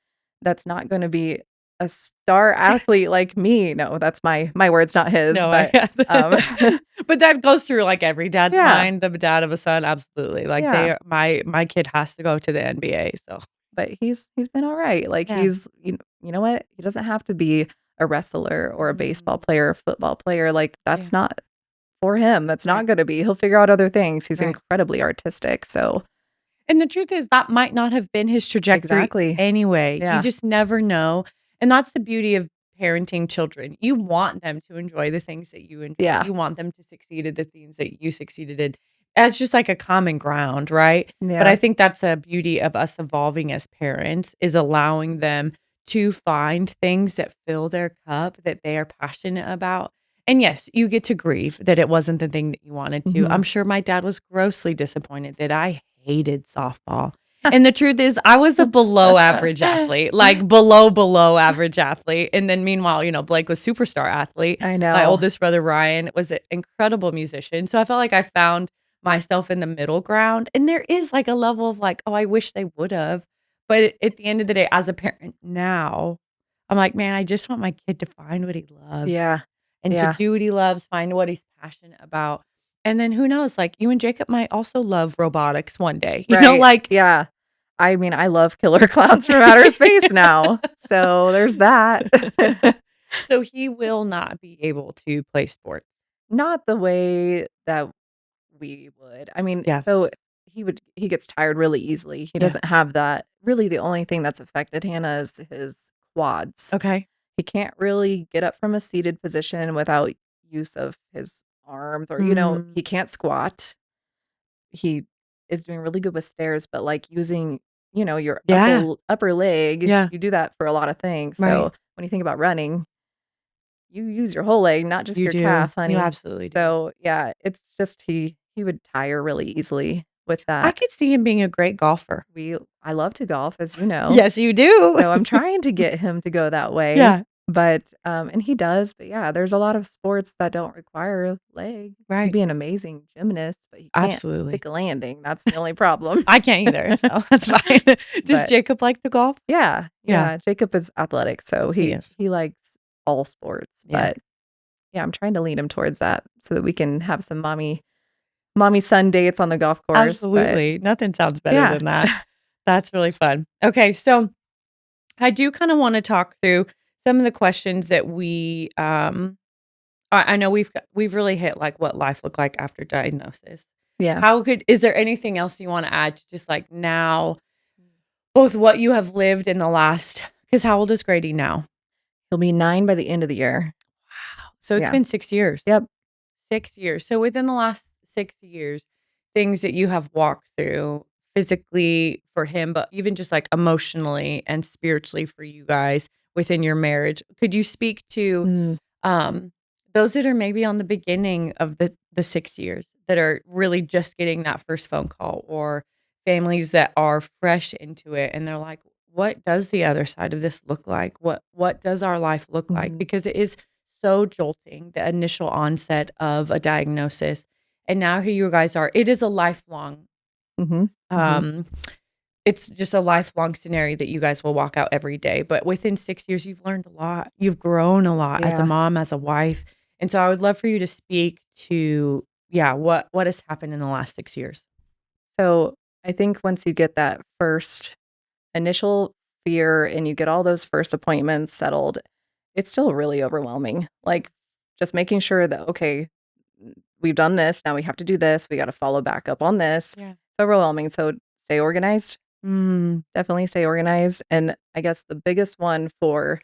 that's not going to be a star athlete like me?" No, that's my words, not his. No, I But but that goes through, like, every dad's yeah, mind, the dad of a son, absolutely. Like, yeah. they are my kid has to go to the NBA, so But he's been all right. Like, yeah. you know what? He doesn't have to be a wrestler or a baseball Mm. player or football player. Like, Yeah. that's not for him. That's Right. not going to be. He'll figure out other things. He's Right. incredibly artistic. So And the truth is that might not have been his trajectory Exactly. anyway. You Yeah. just never know. And that's the beauty of parenting children. You want them to enjoy the things that you enjoy. Yeah. You want them to succeed at the things that you succeeded in. It's just like a common ground, right? But I Yeah. think that's a beauty of us evolving as parents, is allowing them to find things that fill their cup that they are passionate about. And yes, you get to grieve that it wasn't the thing that you wanted to. Mhm. I'm sure my dad was grossly disappointed that I hated softball. And the truth is, I was a below average athlete, like below average athlete. And then meanwhile, Blake was superstar athlete. I My know. oldest brother, Ryan, was an incredible musician. So I felt like I found myself in the middle ground. And there is like a level of like, oh, I wish they would have. But at the end of the day, as a parent now, I'm like, man, I just want my kid to find what he loves Yeah. and to Yeah. do what he loves, find what he's passionate about. And then who knows, like you and Jacob might also love robotics one day, Right. like, Yeah. I mean, I love killer clowns from outer space now. So there's that. so he will not be able to play sports. Not the way that we would. I mean, Yeah. so he gets tired really easily. He Yeah. doesn't have that. Really, the only thing that's affected Hannah is his quads. Okay. He can't really get up from a seated position without use of his arms, or he can't squat. He is doing really good with stairs, but like using, your Yeah. upper leg, Yeah. you do that for a lot of things. Right. So when you think about running, you use your whole leg, not just You your do. calf, honey. You absolutely do. So yeah, it's just he would tire really easily with I that. could see him being a great golfer. I love to golf, as you know. Yes, you do. So I'm trying to get him to go that way. Yeah. But and he does, but yeah, there's a lot of sports that don't require legs. Right. He'd be an amazing gymnast, but he can't Absolutely. stick a landing. That's the only problem. I can't either, so that's fine. Does But- Jacob like the golf? Yeah. Yeah. Jacob is athletic, so He he is. he likes all sports. Yeah. But yeah, I'm trying to lead him towards that so that we can have some mommy son dates on the golf course. Absolutely. Nothing sounds better Yeah. than that. That's really fun. Okay, so I do kind of want to talk through some of the questions that we I know we've really hit like what life looked like after diagnosis. Yeah. Is there anything else you want to add to just like now, both what you have lived in the last, because how old is Grady now? He'll be 9 by the end of the year. Wow. So it's Yeah. been 6 years. Yep. 6 years. So within the last 6 years, things that you have walked through physically for him, but even just like emotionally and spiritually for you guys within your marriage. Could you speak to those that are maybe on the beginning of the 6 years that are really just getting that first phone call, or families that are fresh into it and they're like, what does the other side of this look like? What does our life look like? Mhm. Because it is so jolting, the initial onset of a diagnosis. And now here you guys are. It is a lifelong, it's just a lifelong scenario that you guys will walk out every day. But within 6 years, you've learned a lot. You've grown a lot as a Yeah. mom, as a wife. And so I would love for you to speak to, what has happened in the last 6 years. So I think once you get that first initial fear and you get all those first appointments settled, it's still really overwhelming. Like just making sure that, okay, we've done this. Now we have to do this. We got to follow back up on this. Yeah. It's overwhelming. So stay organized. Definitely stay organized. And I guess the biggest one for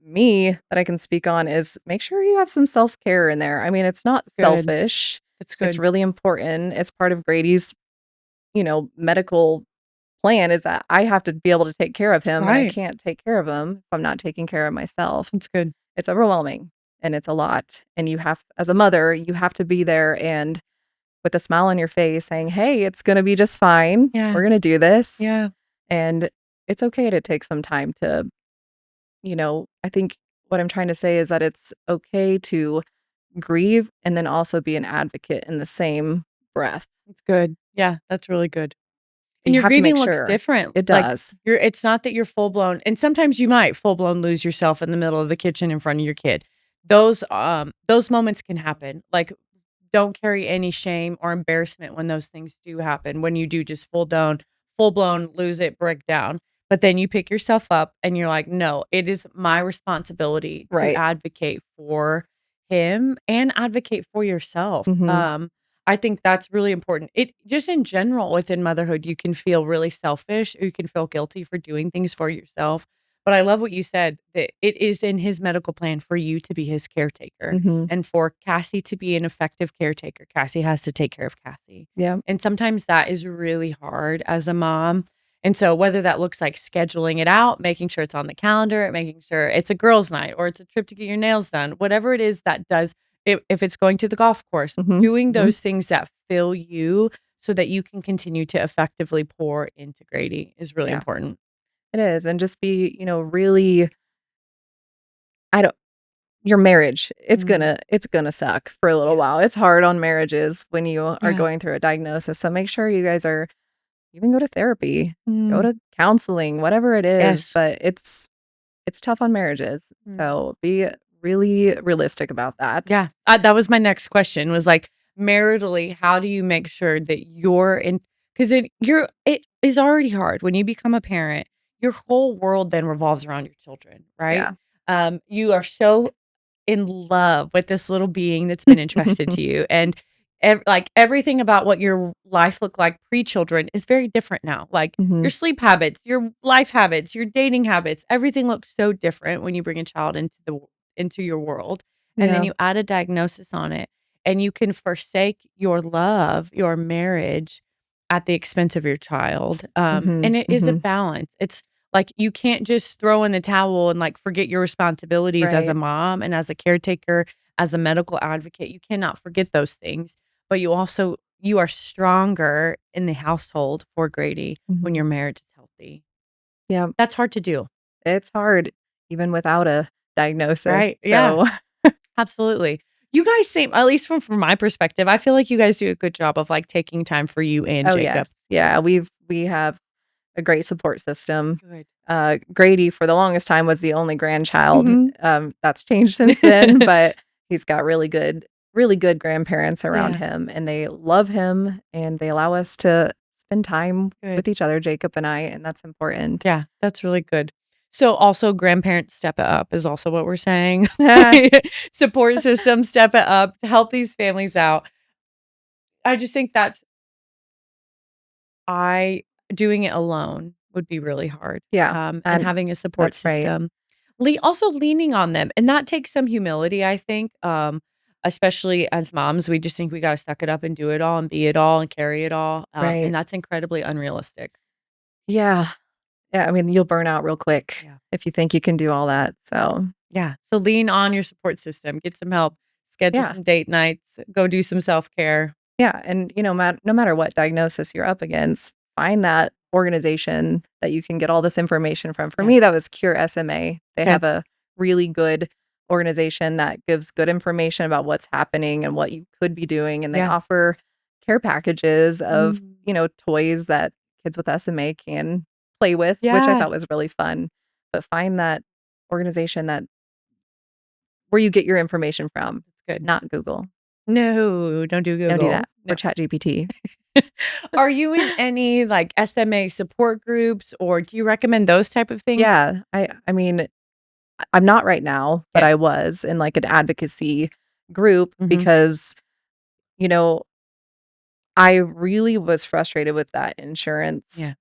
me that I can speak on is make sure you have some self-care in there. I mean, it's not Good. selfish. That's good. It's really important. It's part of Grady's, medical plan, is that I have to be able to take care of him. And I Right. can't take care of him if I'm not taking care of myself. That's good. It's overwhelming and it's a lot. And you have, as a mother, you have to be there and with a smile on your face saying, hey, it's going to be just fine. Yeah. We're going to do this. Yeah. And it's okay to take some time to, I think what I'm trying to say is that it's okay to grieve and then also be an advocate in the same breath. That's good. Yeah, that's really good. And You your have to make grieving looks sure. different. It Like, does. it's not that you're full blown, and sometimes you might full blown lose yourself in the middle of the kitchen in front of your kid. Those moments can happen. Like, don't carry any shame or embarrassment when those things do happen. When you do just full blown lose it, break down. But then you pick yourself up and you're like, no, it is my responsibility Right. to advocate for him and advocate for yourself. Mhm. I think that's really important. It just in general within motherhood, you can feel really selfish or you can feel guilty for doing things for yourself. But I love what you said that it is in his medical plan for you to be his caretaker Mhm. and for Cassie to be an effective caretaker. Cassie has to take care of Cassie. Yeah. And sometimes that is really hard as a mom. And so whether that looks like scheduling it out, making sure it's on the calendar, making sure it's a girls' night or it's a trip to get your nails done, whatever it is that does, if it's going to the golf course, Mhm. doing Mhm. those things that fill you so that you can continue to effectively pour into Grady is really Yeah, important. it is, and just be, really I don't your marriage, Mm. it's gonna suck for a little Yeah. while. It's hard on marriages when you are Yeah. going through a diagnosis, so make sure you guys are even go to therapy, go Mm. to counseling, whatever it is, Yes. but it's tough on marriages, Mm. so be really realistic about that. Yeah. That was my next question was like, maritally, how do you make sure that you're in, because it is already hard when you become a parent. Your whole world then revolves around your children, right? Yeah. You are so in love with this little being that's been entrusted to you. And like everything about what your life looked like pre-children is very different now. Like your Mhm. sleep habits, your life habits, your dating habits, everything looks so different when you bring a child into your world. And then Yeah. you add a diagnosis on it and you can forsake your love, your marriage at the expense of your child. Mhm. And it is a Mhm. balance. It's like, you can't just throw in the towel and, like, forget your responsibilities as a Right. mom and as a caretaker, as a medical advocate. You cannot forget those things, but you are stronger in the household for Grady when Mhm. your marriage is healthy. Yeah. That's hard to do, It's hard even without a diagnosis, right? Yeah, so absolutely. You guys seem, at least from my perspective, I feel like you guys do a good job of, like, taking time for you and Oh, yes. Jacob. Yeah, we have a great support system. Good. Grady, for the longest time, was the only grandchild. Mhm. That's changed since then, but he's got really good grandparents around Yeah, him, and they love him, and they allow us to spend time good. with each other, Jacob and I, and that's important. Yeah, that's really good. So also grandparents step it up is also what we're saying. Support system, step it up to help these families out. I just think I doing it alone would be really hard. Yeah, And and having a support that's right. system. Also leaning on them. And that takes some humility, I think. Especially as moms, we just think we gotta suck it up and do it all and be it all and carry it all. And Right. that's incredibly unrealistic. Yeah. Yeah, I mean, you'll burn out real quick Yeah. if you think you can do all that, so Yeah. So lean on your support system, get some help, schedule yeah. some date nights, go do some self-care. Yeah, and, no matter what diagnosis you're up against, find that organization that you can get all this information from. For Yeah. me, that was Cure SMA. They Okay. have a really good organization that gives good information about what's happening and what you could be doing, and they Yeah. offer care packages of, Mm. toys that kids with SMA can play with, which I Yeah. thought was really fun. But find that organization that where you get your information from, That's good. not Google. No, don't do Don't do Google. that. No. Or ChatGPT. Are you in any like SMA support groups or do you recommend those type of things? Yeah, I mean, I'm not right now, but Okay. I was in, like, an advocacy group Mhm. because, you know, I really was frustrated with that insurance Yeah.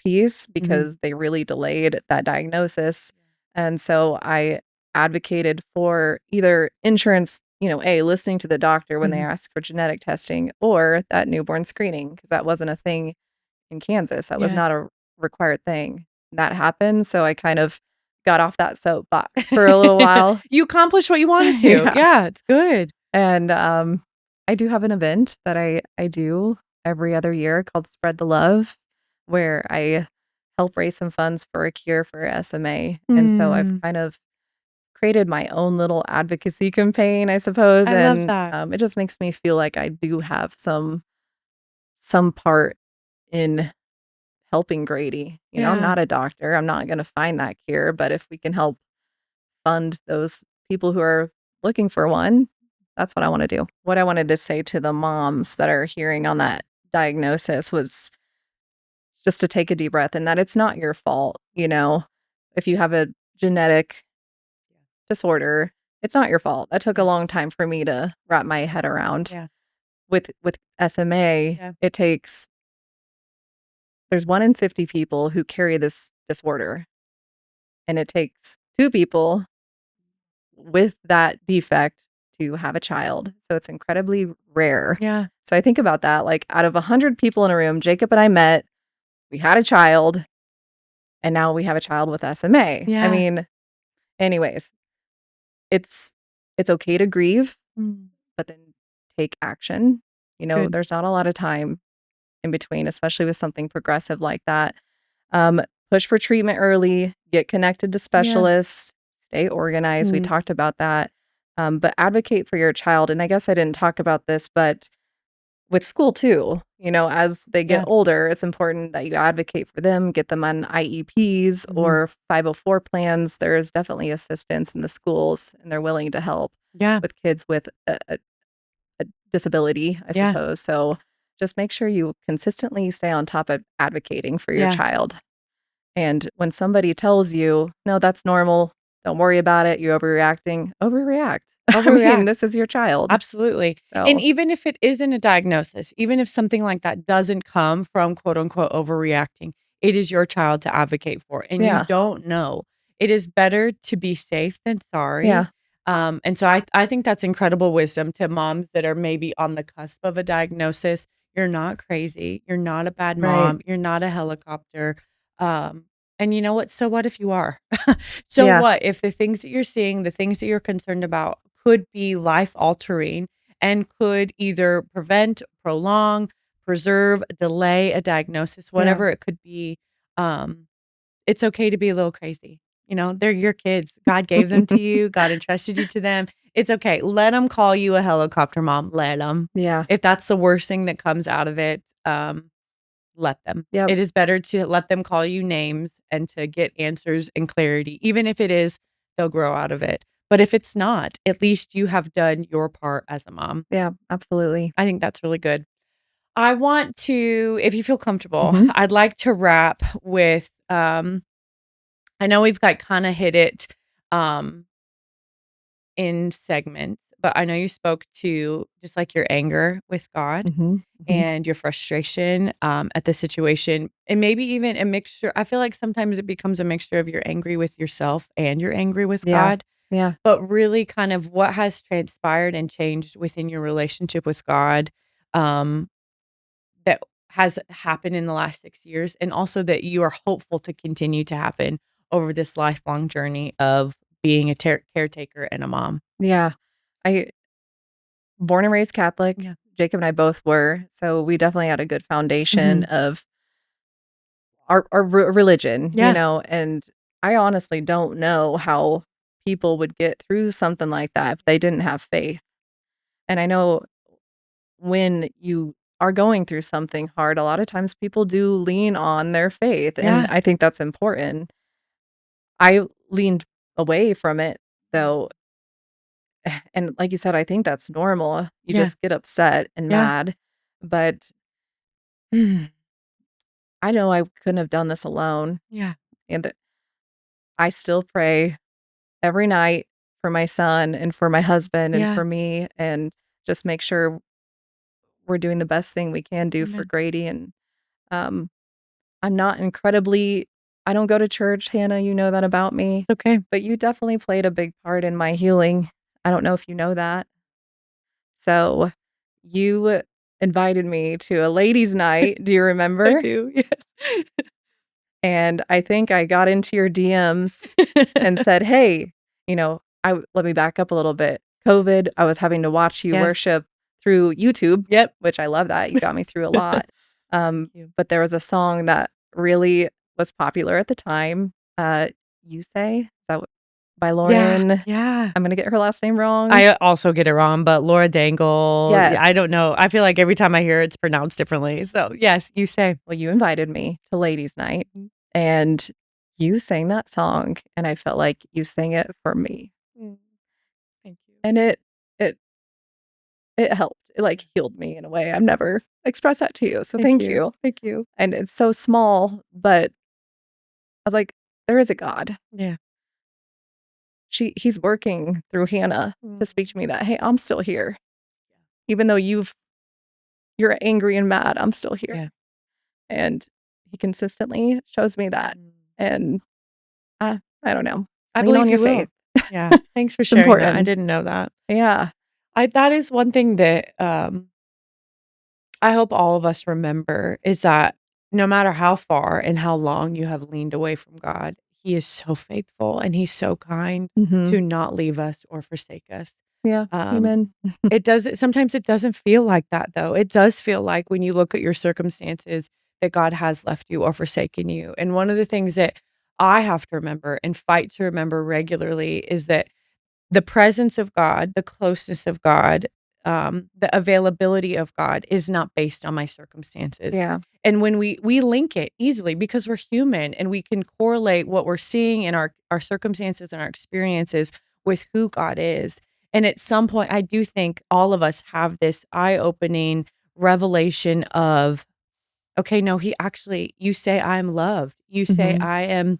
piece Mhm. because they really delayed that diagnosis, and so I advocated for either insurance, A, listening to the doctor when they Mhm. ask for genetic testing or that newborn screening because that wasn't a thing in Kansas. That was Yeah. not a required thing. That happened, so I kind of got off that soapbox for a little while. You accomplished what you wanted to. Yeah, Yeah, it's good. and, I do have an event that I do every other year called Spread the Love, where I help raise some funds for a cure for SMA, and so I've Mm, kind of created my own little advocacy campaign, I suppose, I love and, that. it just makes me feel like I do have some part in helping Grady. I'm Yeah. not a doctor. I'm not gonna find that cure, but if we can help fund those people who are looking for one, that's what I wanna do. What I wanted to say to the moms that are hearing on that diagnosis was just to take a deep breath and that it's not your fault. If you have a genetic disorder, it's not your fault. That took a Yeah. long time for me to wrap my head around. Yeah. with SMA, Yeah. it takes there's 1 in 50 people who carry this disorder, and it takes 2 people with that defect to have a child. So it's incredibly rare. Yeah. So I think about that, like, out of 100 people in a room, Jacob and I met, we had a child, and now we have a child with SMA. I Yeah. mean, anyways, it's it's okay to grieve, Mm. but then take action. Good. There's not a lot of time in between, especially with something progressive like that. Um, Push for treatment early, get connected to Yeah. specialists, stay organized. We talked about that. But advocate for your child. And I guess I didn't talk about this, but with school too, as they get Yeah. older, it's important that you advocate for them, get them on IEPs or 504 plans. There is definitely assistance in the schools, and they're willing to help Yeah. with kids with a disability, I Yeah. suppose. So just make sure you consistently stay on top of advocating for your Yeah. child. And when somebody tells you, no, that's normal, don't worry about it, you're overreacting, overreact. I mean, Overreact. this is your child. Absolutely. And So, even if it isn't a diagnosis, even if something like that doesn't come from quote unquote overreacting, it is your child to advocate for, and you yeah, don't know. It is better to be safe than sorry. yeah, And so I think that's incredible wisdom to moms that are maybe on the cusp of a diagnosis. You're not crazy. You're not a bad right. mom. You're not a helicopter. Um, and you know what? So what if you are? So Yeah, what if the things that you're seeing, the things that you're concerned about could be life altering and could either prevent, prolong, preserve, delay a diagnosis, yeah. whatever it could be. It's okay to be a little crazy. They're your kids. God gave them to you. God entrusted you to them. It's okay. Let them call you a helicopter mom. Let them. Yeah, If that's the worst thing that comes out of it, let them. yep, It is better to let them call you names and to get answers and clarity. Even if it is, they'll grow out of it. But if it's not, at least you have done your part as a mom. yeah, absolutely. I think that's really good. I want to, if you feel comfortable, Mhm, I'd like to wrap with I know we've got kind of hit it um in segments, but I know you spoke to just like your anger with God mhm, mhm. and your frustration at the situation, and maybe even a mixture. I feel like sometimes it becomes a mixture of you're angry with yourself and you're angry with Yeah, God, yeah, but really kind of what has transpired and changed within your relationship with God um, that has happened in the last 6 years, and also that you are hopeful to continue to happen over this lifelong journey of being a caretaker and a mom. yeah. I born and raised Catholic. Yeah. Jacob and I both were, so we definitely had a good foundation Mhm. of our religion, Yeah. and I honestly don't know how people would get through something like that if they didn't have faith. And I know when you are going through something hard, a lot of times people do lean on their faith, and Yeah. I think that's important. I leaned away from it though, and like you said, I think that's normal. You Yeah. just get upset and Yeah. mad, but Mm. I know I couldn't have done this alone, Yeah. and that I still pray every night for my son and for my husband and Yeah. for me, and just make sure we're doing the best thing we can do for Amen. Grady. And um, I'm not incredibly I don't go to church, Hannah, you know that about me, It's okay. but you definitely played a big part in my healing. I don't know if you know that. So, you invited me to a ladies' night, do you I remember? do. Yes. And I think I got into your DMs and said, "Hey, let me back up a little bit. COVID, I was having to watch you Yes. worship through YouTube," Yep. which I love that. You got me through a lot. Thank you. But there was a song that really was popular at the time. You Say? Is that by Yeah. Lauren? Yeah. I'm gonna get her last name wrong. I also get it wrong, but Laura Dangle, yeah, Yes. I don't know. I feel like every time I hear it, it's pronounced differently. So, yes, you say. Well, you invited me to ladies' night, Mhm. and you sang that song, and I felt like you sang it for me. Mm. Thank you. And it it helped. It, like, healed me in a way I've never expressed that to you, so Thank thank you. you. Thank you. And it's so small, but I was like, "There is a God. Yeah. He's working through Hannah to Mm. speak to me that, 'Hey, I'm still here.' Even though you've you're angry and mad, I'm still here. Yeah. And he consistently shows me that. And I don't know. I Lean believe on you your will. faith. Yeah. Thanks for It's sharing that. I important. didn't know that. Yeah. That is one thing that I hope all of us remember is that no matter how far and how long you have leaned away from God, He is so faithful and He's so kind Mhm. to not leave us or forsake us. Yeah. Um, Amen. sometimes it doesn't feel like that though. It does feel like when you look at your circumstances that God has left you or forsaken you. And one of the things that I have to remember and fight to remember regularly is that the presence of God, the closeness of God, the availability of God is not based on my circumstances. Yeah. And when we link it easily because we're human and we can correlate what we're seeing in our circumstances and our experiences with who God is. And at some point, I do think all of us have this eye-opening revelation of, okay, no, you say I'm loved. You say Mhm.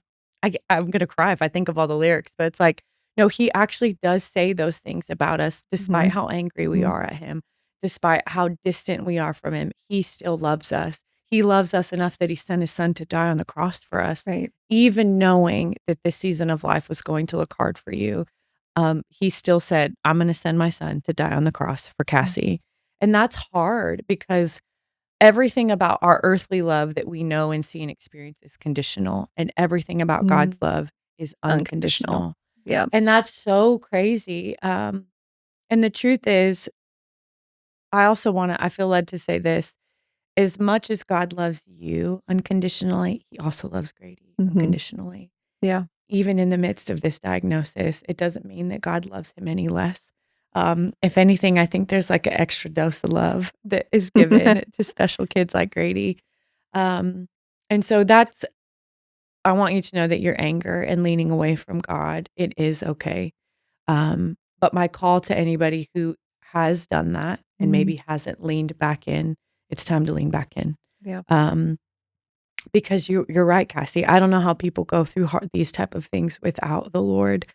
I'm going to cry if I think of all the lyrics, but it's like, no, he actually does say those things about us, despite Mhm. how angry we Mhm. are at him, despite how distant we are from him. He still loves us. He loves us enough that he sent his son to die on the cross for us, Right. even knowing that this season of life was going to look hard for you. He still said, I'm going to send my son to die on the cross for Cassie. And that's hard because everything about our earthly love that we know and see and experience is conditional, and everything about Mhm. God's love is Unconditional. unconditional. Yeah. And that's so crazy. And the truth is, I feel led to say this: as much as God loves you unconditionally, He also loves Grady Mhm. unconditionally. Yeah. Even in the midst of this diagnosis, it doesn't mean that God loves him any less. If anything, I think there's like an extra dose of love that is given to special kids like Grady. Um, and so I want you to know that your anger and leaning away from God, it is okay. But my call to anybody who has done that and Mhm. maybe hasn't leaned back in, it's time to lean back in. Yeah. Um, because you're right, Cassie. I don't know how people go through these type of things without the Lord.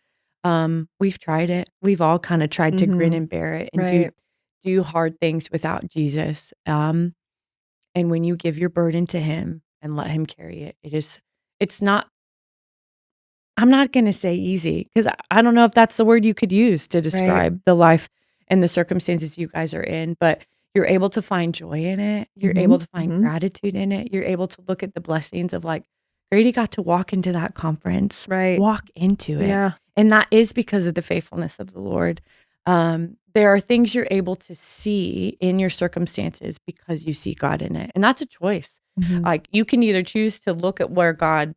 We've tried it. We've all kind of tried to grin Mhm. and bear it and Right. do hard things without Jesus. And when you give your burden to Him and let Him carry it, it's not. I'm not going to say easy because I don't know if that's the word you could use to Right. describe the life and the circumstances you guys are in, but you're able to find joy in it. You're able Mhm. to find Mhm. gratitude in it. You're able to look at the blessings of like, Grady got to walk into that conference, Right. walk into it. Yeah. And that is because of the faithfulness of the Lord. There are things you're able to see in your circumstances because you see God in it. And that's a choice. Mhm. Like you can either choose to look at where God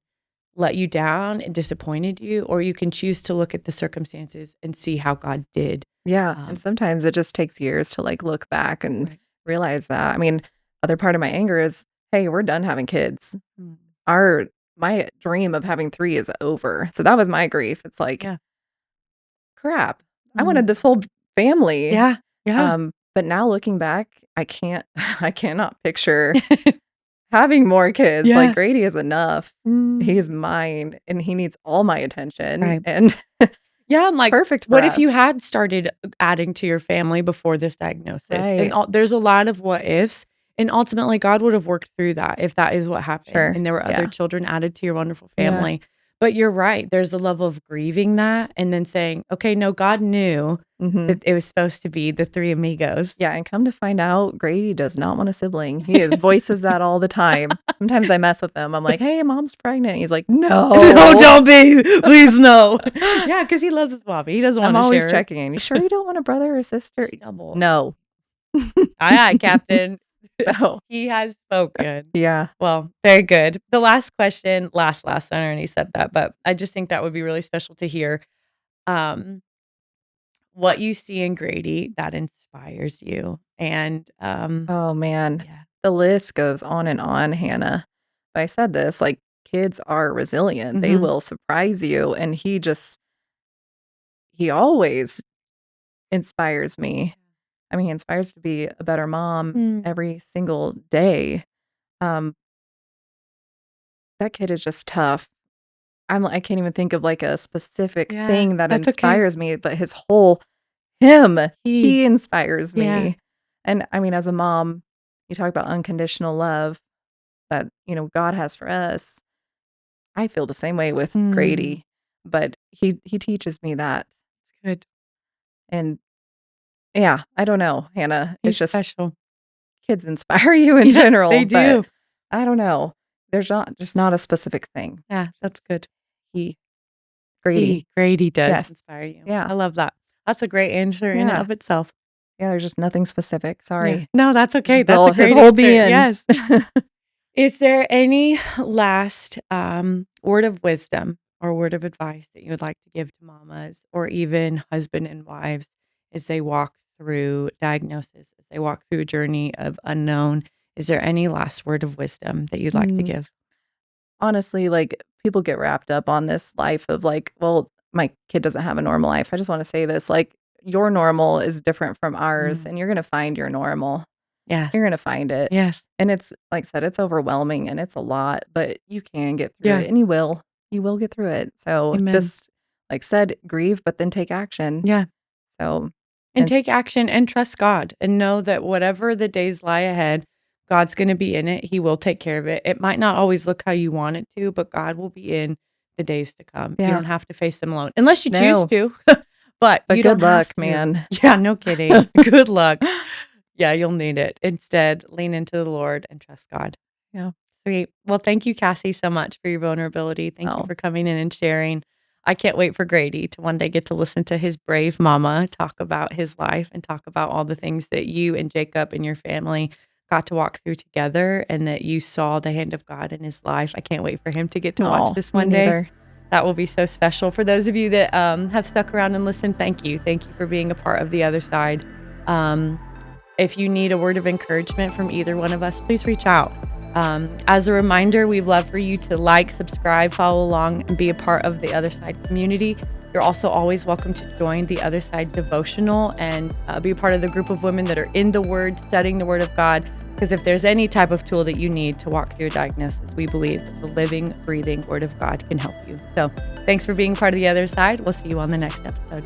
let you down and disappointed you, or you can choose to look at the circumstances and see how God did. Yeah. And Um, sometimes it just takes years to like look back and right. realize that. I mean, other part of my anger is, hey, we're done having kids. Mm. Our my dream of having 3 is over. So that was my grief. It's like, Yeah. crap. I wanted Mm. this whole family. Yeah. Yeah. But now looking back, I can't I cannot picture having more kids. Like Yeah. Grady is enough. Mm. He's mine and he needs all my attention Right. and Yeah. And like, perfect for what if you us. had started adding to your family before this diagnosis? And Right. there's a lot of what ifs. And ultimately, God would have worked through that if that is what happened. Sure. And there were other Yeah. children added to your wonderful Yeah. family. But you're right. There's a level of grieving that and then saying, okay, no, God knew Mhm. that it was supposed to be the three amigos. Yeah, and come to find out, Grady does not want a sibling. He is voices that all the time. Sometimes I mess with him. I'm like, "Hey, mom's pregnant." He's like, No, "No." don't be. Please, no. Yeah, because he loves his mommy. He doesn't I'm want to always share. checking in. "You sure you don't want a brother or sister?" Stubble. "No." Aye, aye, Captain. So, He has spoken. yeah. Well, very good. The last question, last, I already said that, but I just think that would be really special to hear. Um, what you see in Grady that inspires you. And Oh, man. yeah. The list goes on, Hannah. I said this, like, kids are resilient. They Hmm. will surprise you, and he always inspires me. I mean, he inspires to be a better mom Mm. every single day. Um, that kid is just tough. I can't even think of, like, a specific Yeah, thing that that's okay. inspires me, but his whole him, He, he inspires yeah. me. And, I mean, as a mom, you talk about unconditional love that, God has for us. I feel the same way with Mm, Grady, but he teaches me that. good. And yeah, I don't know, Hannah. It's He's just special. kids inspire you in Yeah, general, they but do. I don't know. There's not a specific thing. Yeah, Just that's good. he Grady. Grady does Yes. inspire you. Yeah. I love that. That's a great answer in and Yeah. of itself. Yeah, there's just nothing specific. Yeah. Sorry. No, that's okay. Just That's a his great whole answer. being. Yes. Is there any last word of wisdom or word of advice that you would like to give to mamas or even husband and wives as they walk through diagnosis, as they walk through a journey of unknown? Is there any last word of wisdom that you'd like to Mm, give? Honestly, like, people get wrapped up on this life of like, well, my kid doesn't have a normal life. I just want to say this, like, your normal is different from ours, Mm. and you're going to find your normal. Yes. You're going to find it. Yes. And it's like I said, it's overwhelming and it's a lot, but you can get through Yeah. it and you will. You will get through it. So Amen. just like said, grieve, but then take action. Yeah. So, And and take action and trust God and know that whatever the days lie ahead, God's going to be in it. He will take care of it. It might not always look how you want it to, but God will be in the days to come. You yeah, don't have to face them alone unless you choose no, to, but but you good don't have luck, to. man. Yeah, no kidding. Good luck. Yeah, you'll need it. Instead, lean into the Lord and trust God. Yeah. Sweet. Well, thank you, Cassie, so much for your vulnerability. Thank you Oh, for coming in and sharing. I can't wait for Grady to one day get to listen to his brave mama talk about his life and talk about all the things that you and Jacob and your family got to walk through together and that you saw the hand of God in his life. I can't wait for him to get to watch no, this me one day. neither. That will be so special. For those of you that have stuck around and listened, thank you. Thank you for being a part of the other side. If you need a word of encouragement from either one of us, please reach out. As a reminder, we'd love for you to like, subscribe, follow along, and be a part of the Other Side community. You're also always welcome to join the Other Side devotional and be a part of the group of women that are in the Word, studying the Word of God. Because if there's any type of tool that you need to walk through a diagnosis, we believe that the living, breathing Word of God can help you. So thanks for being part of the Other Side. We'll see you on the next episode.